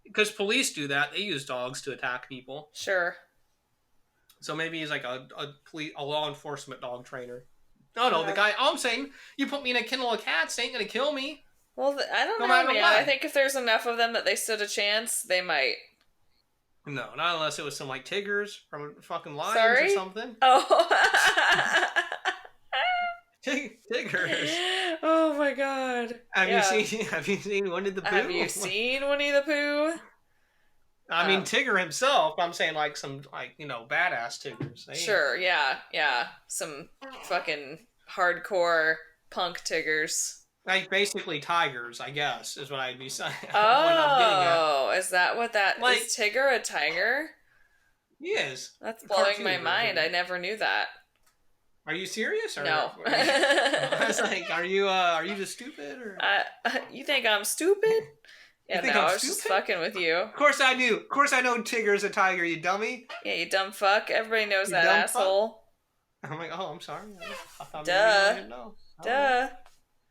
Because police do that. They use dogs to attack people. Sure. So maybe he's a law enforcement dog trainer. No, the guy. I'm saying, you put me in a kennel of cats, they ain't gonna kill me. Well, I don't know, man. I think if there's enough of them that they stood a chance, they might. No, not unless it was some tigers from fucking lions or something. Oh. Tigers. Oh my god. Have you seen Winnie the Pooh? Have you seen Winnie the Pooh? I mean, Tigger himself. I'm saying some badass Tiggers. Sure, yeah. Some fucking hardcore punk Tiggers. Basically tigers, I guess, is what I'd be saying. Oh, is that what that is? Tigger a tiger? He is. That's blowing my mind. I never knew that. Are you serious? Or, no. I was are you just stupid? Or? You think I'm stupid? Yeah, no, I was just fucking with you. Of course I do. Of course I know Tigger's a tiger, you dummy. Yeah, you dumb fuck. Everybody knows that asshole. Fuck. I'm I'm sorry. I thought Duh. Maybe you didn't know. Duh.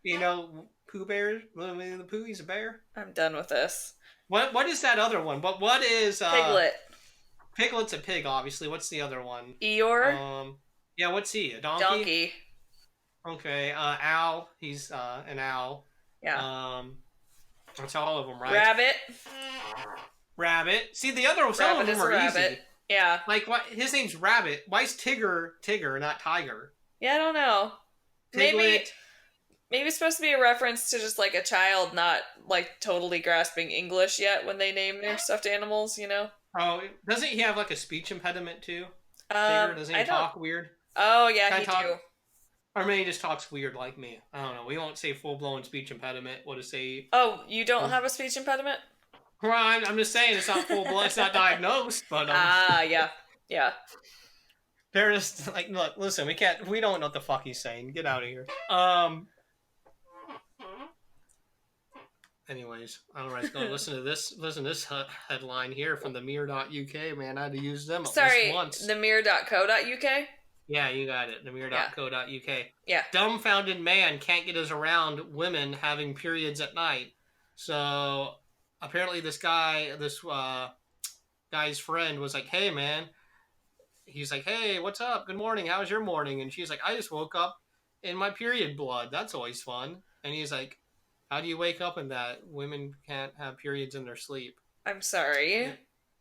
You know Pooh Bear? Winnie the Pooh, he's a bear. I'm done with this. What is that other one? What is Piglet. Piglet's a pig, obviously. What's the other one? Eeyore. Yeah, what's he? A donkey? Donkey. Okay, owl. He's an owl. Yeah. That's all of them, right? Rabbit. Rabbit. See, the other some Rabbit of them is a are rabbit. easy. Yeah. Like, what? His name's Rabbit. Why is Tigger, not Tiger? Yeah, I don't know. Piglet. Maybe it's supposed to be a reference to just like a child not like totally grasping English yet when they name their stuffed animals, you know? Oh, doesn't he have like a speech impediment too? Tigger, doesn't he talk weird? Oh yeah, Can he talk, do. or maybe he just talks weird like me. I don't know. We won't say full blown speech impediment. We'll just say. Oh, you don't have a speech impediment? Well, I'm just saying it's not full blown. It's not diagnosed, but yeah. They're just like, look, listen, we don't know what the fuck he's saying. Get out of here. Anyways, all right, go listen to this headline here from the mirror.uk, man. I had to use them at least once. The mirror.co.uk? Yeah, you got it. The mirror.co.uk. Yeah. Dumbfounded man can't get his around women having periods at night. So apparently this guy's friend was like, hey, man. He's like, hey, what's up? Good morning. How's your morning? And she's like, I just woke up in my period blood. That's always fun. And he's like, how do you wake up in that? Women can't have periods in their sleep. I'm sorry.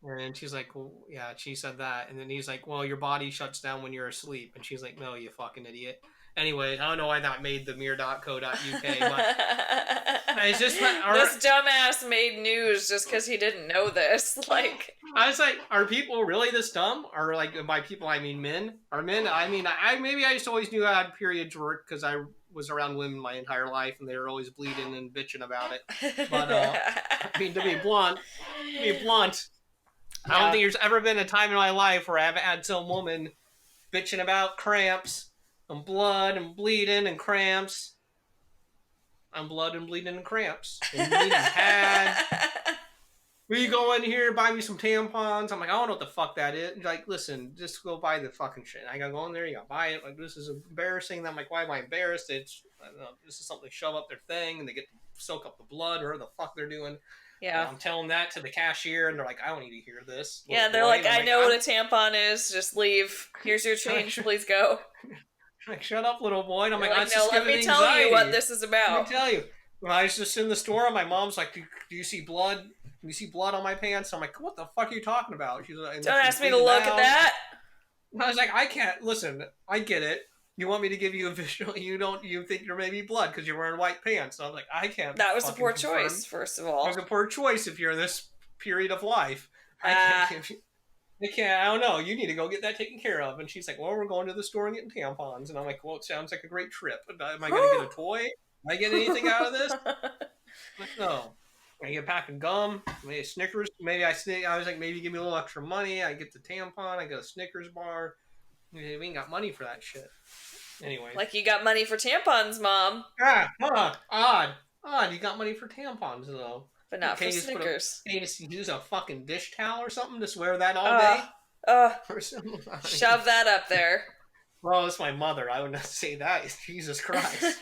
And she's like, well, yeah, she said that. And then he's like, well, your body shuts down when you're asleep. And she's like, no, you fucking idiot. Anyway, I don't know why that made the mirror.co.uk, but it's just this dumbass made news just because he didn't know this. Like, I was like, are people really this dumb? Or like, by people I mean men? Are men? I mean, I just always knew how periods work because I was around women my entire life and they were always bleeding and bitching about it. But I mean, to be blunt, I don't think there's ever been a time in my life where I haven't had some woman bitching about cramps and blood and bleeding and cramps. I'm blood and bleeding and cramps. And needing pad. Will you go in here and buy me some tampons? I'm like, I don't know what the fuck that is. Like, listen, just go buy the fucking shit. I gotta go in there, you gotta buy it. Like, this is embarrassing. I'm like, why am I embarrassed? It's, I don't know, this is something they shove up their thing and they get to soak up the blood or the fuck they're doing. Yeah. I'm telling that to the cashier and they're like, I don't need to hear this. Yeah, they're like, I know what a tampon is. Just leave. Here's your change. Please go. Like, shut up, little boy. And I'm like, no, let me tell you what this is about. Let me tell you. When I was just in the store, my mom's like, do you see blood? Do you see blood on my pants? I'm like, what the fuck are you talking about? She's like, don't ask me to look at that. And I was like, I can't. Listen, I get it. You want me to give you a visual? You think you're maybe blood because you're wearing white pants. So I'm like, I can't. That was a poor choice, first of all. It was a poor choice if you're in this period of life. I can't give you. I don't know. You need to go get that taken care of. And she's like, well, we're going to the store and getting tampons. And I'm like, well, it sounds like a great trip. Am I going to get a toy? Am I getting anything out of this? Like, no. I get a pack of gum, maybe a Snickers. Maybe I was like, maybe give me a little extra money. I get the tampon. I get a Snickers bar. We ain't got money for that shit. Anyway. Like you got money for tampons, Mom. Odd. You got money for tampons, though. But not for Snickers. Can you just use a fucking dish towel or something? Just wear that all day? Shove that up there. Well, it's my mother. I would not say that. Jesus Christ.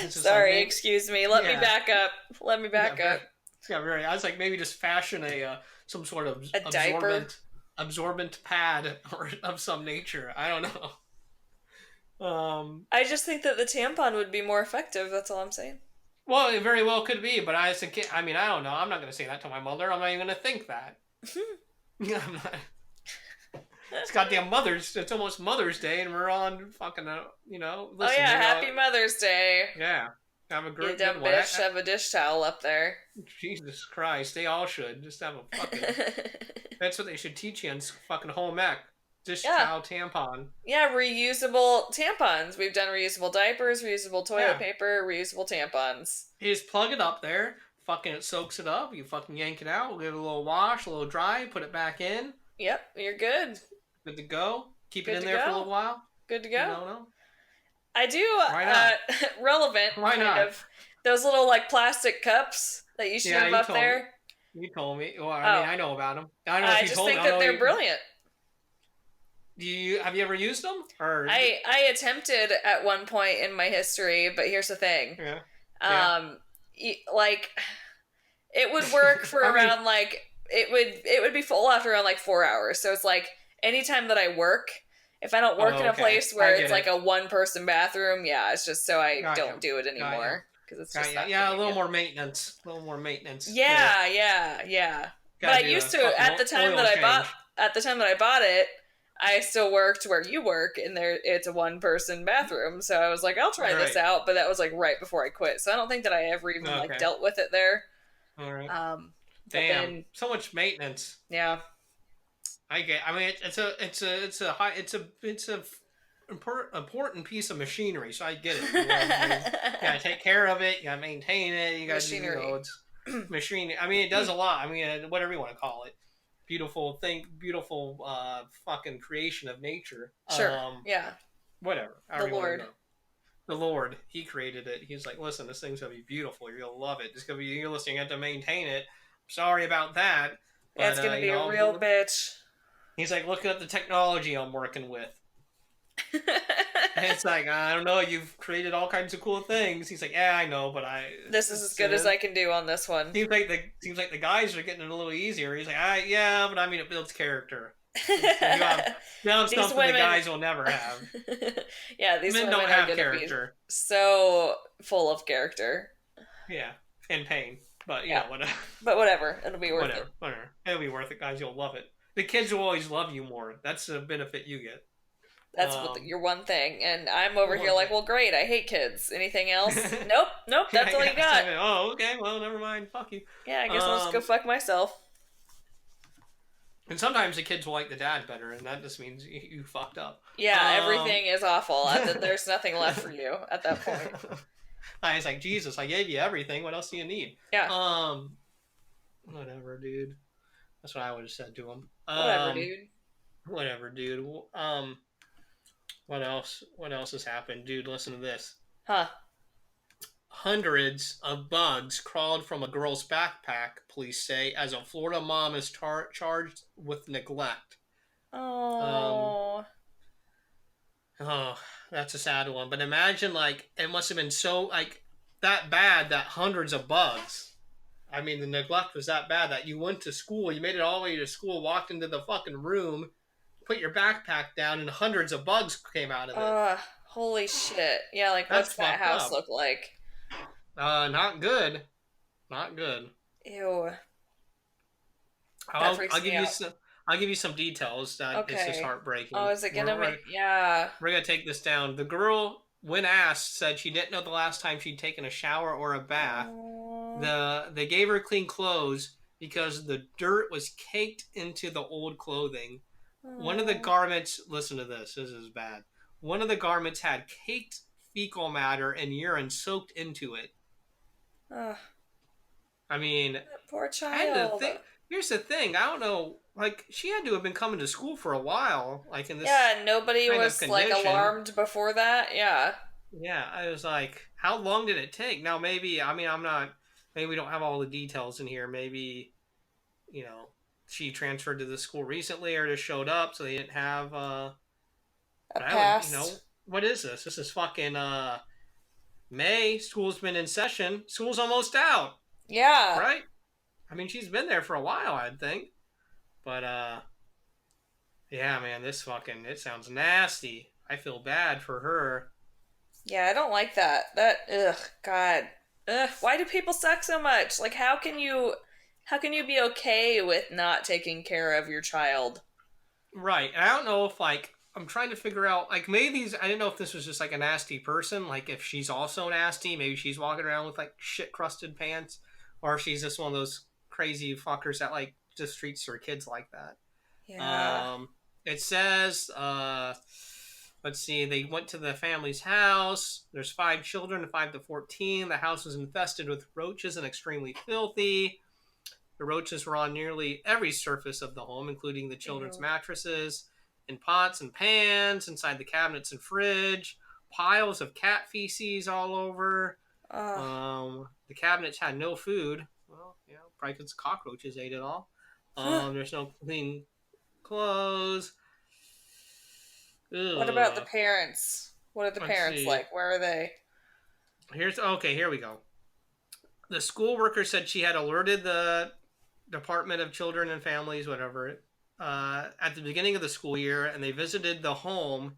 Sorry, excuse me. Let me back up. Yeah, very. I was like, maybe just fashion some sort of absorbent pad or of some nature. I don't know. I just think that the tampon would be more effective. That's all I'm saying. Well, it very well could be, but I think. I mean, I don't know. I'm not going to say that to my mother. I'm not even going to think that. I'm not. It's goddamn Mother's. It's almost Mother's Day, and we're on fucking. Listen, Happy Mother's Day. Yeah, have a great. You dumb bitch, have a dish towel up there. Jesus Christ, they all should just have a fucking. That's what they should teach you in fucking home ec. Dish towel, tampon. Yeah, reusable tampons. We've done reusable diapers, reusable toilet paper, reusable tampons. You just plug it up there. Fucking it soaks it up. You fucking yank it out. We'll give it a little wash, a little dry. Put it back in. Yep, you're good. Good to go. Keep it in there for a little while. Good to go. No. I do. Why not? Relevant. Why not? Those little like plastic cups that you shove up there. You told me. Well, I mean, I know about them. I don't know if you just told me. think that they're brilliant. Have you ever used them? Or I attempted at one point in my history, but here's the thing. Yeah. like it would work for I mean, around like it would be full after around like 4 hours. So it's like anytime that I work, if I don't work in oh, a okay. place I where it's get like it. a one person bathroom, yeah, it's just so I Gotcha. don't do it Gotcha. anymore because it's just Gotcha. not Yeah, a little convenient. more maintenance. A little more maintenance there. Yeah, yeah, yeah. But I Gotta do used a to fucking oil change. at the time that I bought it, I still worked where you work, and there it's a one person bathroom. So I was like, I'll All try this right. out. But that was like right before I quit, so I don't think that I ever even like Okay. dealt with it there. All right. Um, but Damn. then So much maintenance. yeah, I get. I mean, it's a important piece of machinery. So I get it. You know, I mean, you gotta take care of it. You gotta maintain it. You gotta do. machinery. It's machine. I mean, it does a lot. I mean, whatever you want to call it. Beautiful thing. Beautiful fucking creation of nature. Sure. Yeah. Whatever. The However you want to Lord. go. The Lord, He created it. He's like, listen, this thing's gonna be beautiful. You're gonna love it. It's gonna be. You're listening. You have to maintain it. Sorry about that. Yeah, But it's gonna you be a know, real bitch. he's like, look at the technology I'm working with. And it's like, I don't know, you've created all kinds of cool things. He's like, yeah, I know, but This is as good as I can do on this one. seems like the guys are getting it a little easier. He's like, yeah, but I mean, it builds character. You have These stuff that the women, guys will never have. yeah, these Men women don't are have gonna character. be so full of character. Yeah, and pain, but you Yeah, know, whatever. but whatever, it'll be worth Whatever, it. whatever. It'll be worth it, guys. You'll love it. The kids will always love you more. That's the benefit you get. That's your one thing, and I'm over here like, Thing. well, great, I hate kids. Anything else? Nope, that's all you got. Oh, okay. Well, never mind. Fuck you. Yeah, I guess I'll just go fuck myself. And sometimes the kids will like the dad better, and that just means you fucked up. Yeah, everything is awful. There's nothing left for you at that point. I was like, Jesus, I gave you everything. What else do you need? Yeah. Whatever, dude. That's what I would have said to him. Whatever, dude. Whatever, dude. What else? What else has happened, dude? Listen to this. Huh. Hundreds of bugs crawled from a girl's backpack, police say, as a Florida mom is charged with neglect. Oh. Oh, that's a sad one. But imagine, like, it must have been so, like, that bad that hundreds of bugs. I mean, the neglect was that bad that you went to school, you made it all the way to school, walked into the fucking room, put your backpack down, and hundreds of bugs came out of it. Holy shit. Yeah, like, That's what's that house up. look like? Not good. Not good. Ew. I'll give you some details. Okay. It's just heartbreaking. Oh, is it gonna yeah. We're gonna take this down. The girl, when asked, said she didn't know the last time she'd taken a shower or a bath. They gave her clean clothes because the dirt was caked into the old clothing. One of the garments, listen to this is bad. One of the garments had caked fecal matter and urine soaked into it. I mean, that poor child. Here's the thing. I don't know. Like, she had to have been coming to school for a while. Like, in this. Yeah, nobody was like alarmed before that. Yeah. Yeah, I was like, how long did it take? Now, maybe, I mean, maybe we don't have all the details in here. Maybe, you know, she transferred to the school recently or just showed up, so they didn't have, a past. What is this? This is fucking, May. School's been in session. School's almost out. Yeah. Right? I mean, she's been there for a while, I'd think. But, yeah, man, it sounds nasty. I feel bad for her. Yeah, I don't like that. God. Why do people suck so much? Like, how can you be okay with not taking care of your child? Right. And I don't know if, like, I'm trying to figure out, like, maybe I didn't know if this was just, like, a nasty person. Like, if she's also nasty, maybe she's walking around with, like, shit-crusted pants. Or if she's just one of those crazy fuckers that, like, just treats her kids like that. Yeah. It says, let's see, they went to the family's house. There's 5 children, 5 to 14. The house was infested with roaches and extremely filthy. The roaches were on nearly every surface of the home, including the children's mattresses, in pots and pans, inside the cabinets and fridge, piles of cat feces all over. The cabinets had no food. Well, yeah, probably because cockroaches ate it all. There's no clean clothes. Ugh. What about the parents? What are the parents like? Where are they? Here we go. The school worker said she had alerted the Department of Children and Families, whatever, at the beginning of the school year, and they visited the home,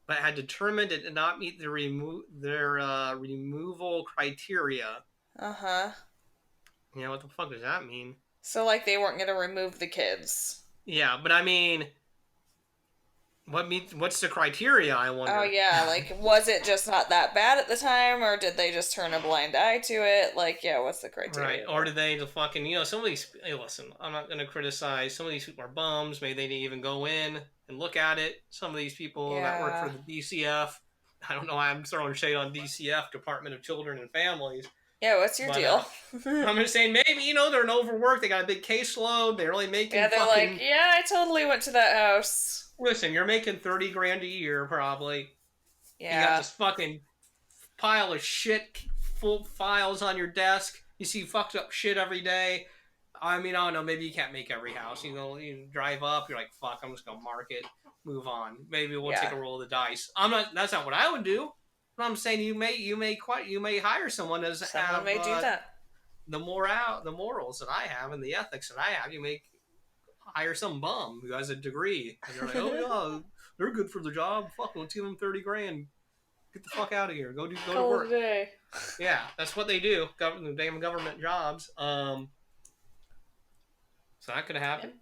but had determined it did not meet their removal criteria. Uh-huh. You know, what the fuck does that mean? So, like, they weren't going to remove the kids. Yeah, but I mean, what's the criteria, I wonder? Oh, yeah, like, was it just not that bad at the time, or did they just turn a blind eye to it? Like, yeah, what's the criteria? Right, or did they fucking, some of these, hey, listen, I'm not going to criticize, some of these people are bums, maybe they didn't even go in and look at it. Some of these people that work for the DCF, I don't know why I'm throwing shade on DCF, Department of Children and Families. Yeah, what's your deal? I'm just saying, maybe, they're overworked, they got a big caseload, they're only making they're fucking... like, yeah, I totally went to that house. Listen, you're making $30,000 a year, probably. Yeah. You got this fucking pile of shit, full files on your desk. You see fucked up shit every day. I mean, I don't know, maybe you can't make every house. You drive up, you're like, fuck, I'm just gonna mark it, move on. Maybe we'll take a roll of the dice. That's not what I would do. But I'm saying you may hire someone may do that. The morals that I have and the ethics that I have. You may hire some bum who has a degree, and they're like, oh yeah, they're good for the job. Fuck, let's give them $30,000. Get the fuck out of here. Go to work. Day. Yeah, that's what they do. The damn government jobs. So that could have happened.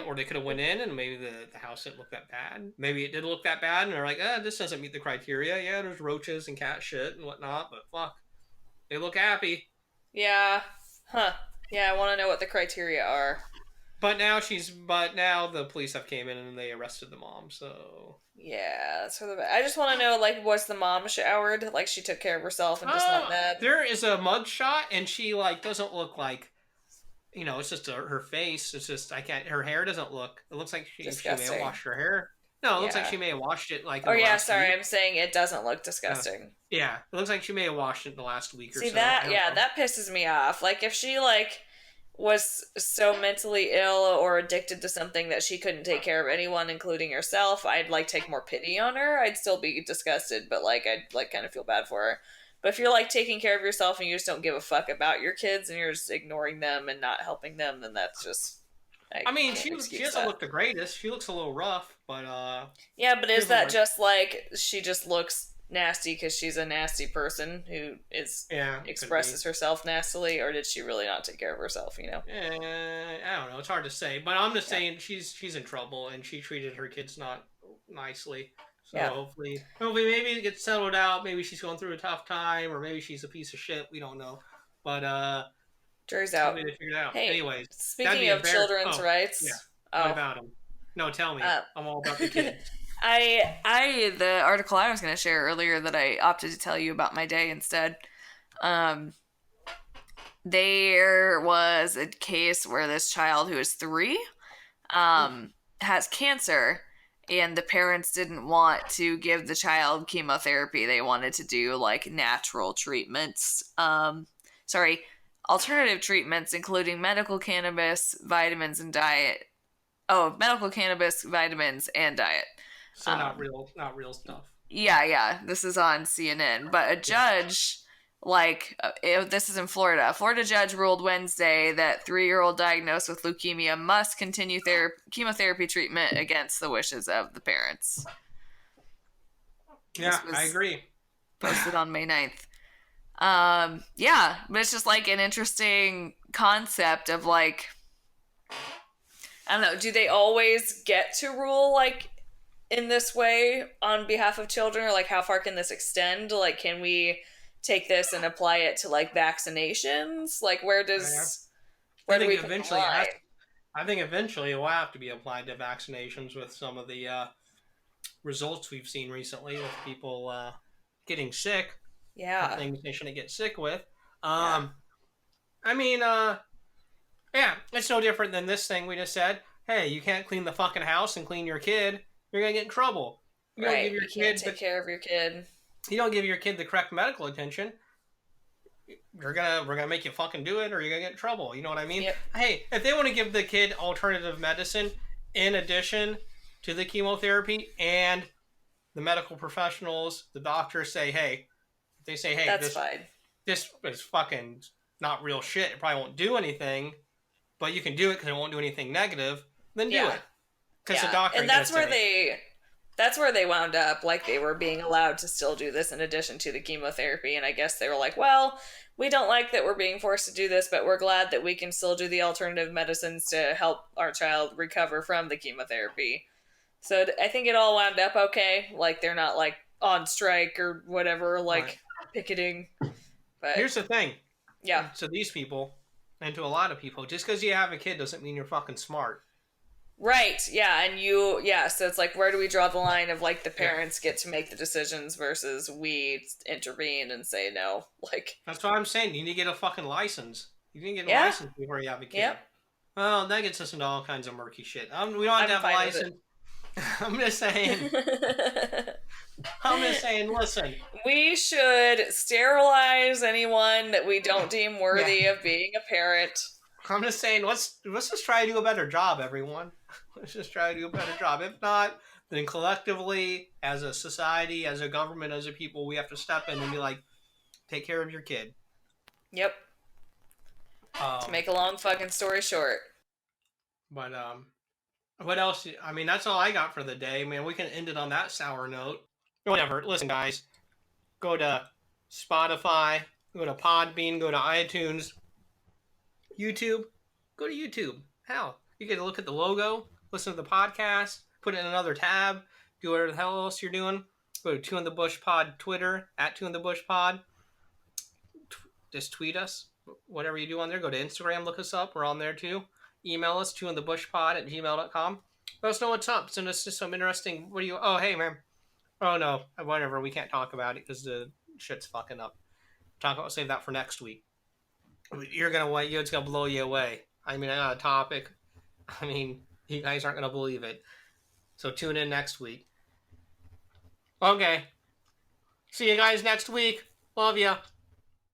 Or they could have went in and maybe the house didn't look that bad. Maybe it did look that bad and they're like, this doesn't meet the criteria. Yeah, there's roaches and cat shit and whatnot, but fuck. They look happy. Yeah. Huh. Yeah, I want to know what the criteria are. But now the police have came in and they arrested the mom, so... Yeah, that's for the best. I just want to know, like, was the mom showered? Like, she took care of herself and just not that? There is a mug shot and she, like, doesn't look like... it's just her face. It's just, her hair doesn't look... It looks like she may have washed her hair. No, it looks like she may have washed it, like, week. I'm saying it doesn't look disgusting. Yeah, it looks like she may have washed it the last week or so. See, that pisses me off. Like, if she, like... was so mentally ill or addicted to something that she couldn't take care of anyone, including herself, I'd like take more pity on her. I'd still be disgusted, but like I'd like kind of feel bad for her. But if you're like taking care of yourself and you just don't give a fuck about your kids and you're just ignoring them and not helping them, then that's just... she doesn't look the greatest. She looks a little rough, but yeah, but is that just like she just looks nasty because she's a nasty person who expresses herself nastily, or did she really not take care of herself? I don't know. It's hard to say, but I'm just saying she's in trouble and she treated her kids not nicely. So hopefully maybe it gets settled out. Maybe she's going through a tough time, or maybe she's a piece of shit. We don't know, but jury's out. To figure it out. Hey, anyways, speaking of children's rights, what about them? No, tell me. I'm all about the kids. The article I was going to share earlier that I opted to tell you about my day instead. There was a case where this child who is 3 has cancer, and the parents didn't want to give the child chemotherapy. They wanted to do like natural treatments. Alternative treatments, including medical cannabis, vitamins, and diet. Oh, medical cannabis, vitamins, and diet. So not real stuff. Yeah. This is on CNN. But a judge, this is in Florida. A Florida judge ruled Wednesday that 3-year-old diagnosed with leukemia must continue chemotherapy treatment against the wishes of the parents. Yeah, I agree. Posted on May 9th. But it's just like an interesting concept of like, I don't know, do they always get to rule like in this way on behalf of children, or like how far can this extend? Like, can we take this and apply it to like vaccinations? Like, where do we eventually I think eventually it will have to be applied to vaccinations with some of the results we've seen recently with people getting sick. Yeah. Things they shouldn't get sick with. It's no different than this thing we just said. Hey, you can't clean the fucking house and clean your kid. You're gonna get in trouble. You don't give your kid take care of your kid. You don't give your kid the correct medical attention. We're gonna make you fucking do it, or you're gonna get in trouble. You know what I mean? Yep. Hey, if they want to give the kid alternative medicine in addition to the chemotherapy, and the medical professionals, the doctors say, hey, that's fine. This is fucking not real shit, it probably won't do anything, but you can do it because it won't do anything negative, then do it. Because the doctor and that's where they wound up. Like, they were being allowed to still do this in addition to the chemotherapy, and I guess they were like, well, we don't like that we're being forced to do this, but we're glad that we can still do the alternative medicines to help our child recover from the chemotherapy. So I think it all wound up okay. Like, they're not like on strike or whatever, like right. Picketing. But here's the thing. Yeah. To these people, and to a lot of people, just because you have a kid doesn't mean you're fucking smart. Right. Yeah. And so it's like, where do we draw the line of like the parents get to make the decisions versus we intervene and say no? Like, that's what I'm saying. You need to get a fucking license. You need to get a license before you have a kid. Yeah. Well, that gets us into all kinds of murky shit. We don't have to have a license. I'm just saying. Listen. We should sterilize anyone that we don't deem worthy of being a parent. I'm just saying, let's just try to do a better job, everyone. Let's just try to do a better job. If not, then collectively, as a society, as a government, as a people, we have to step in and be like, take care of your kid. Yep. To make a long fucking story short. But, what else? I mean, that's all I got for the day. Man, we can end it on that sour note. Whatever. Listen, guys. Go to Spotify. Go to Podbean. Go to iTunes. YouTube. Go to YouTube. Hell, you get to look at the logo. Listen to the podcast. Put it in another tab. Do whatever the hell else you're doing. Go to Two in the Bush Pod Twitter. At Two in the Bush Pod. Just tweet us. Whatever you do on there. Go to Instagram. Look us up. We're on there too. Email us, twointhebushpod@gmail.com. Let us know what's up. Send us just some interesting... Oh, hey, man. Oh, no. Whatever. We can't talk about it because the shit's fucking up. Save that for next week. It's going to blow you away. I mean, I got a topic. I mean, you guys aren't going to believe it. So tune in next week. Okay. See you guys next week. Love ya.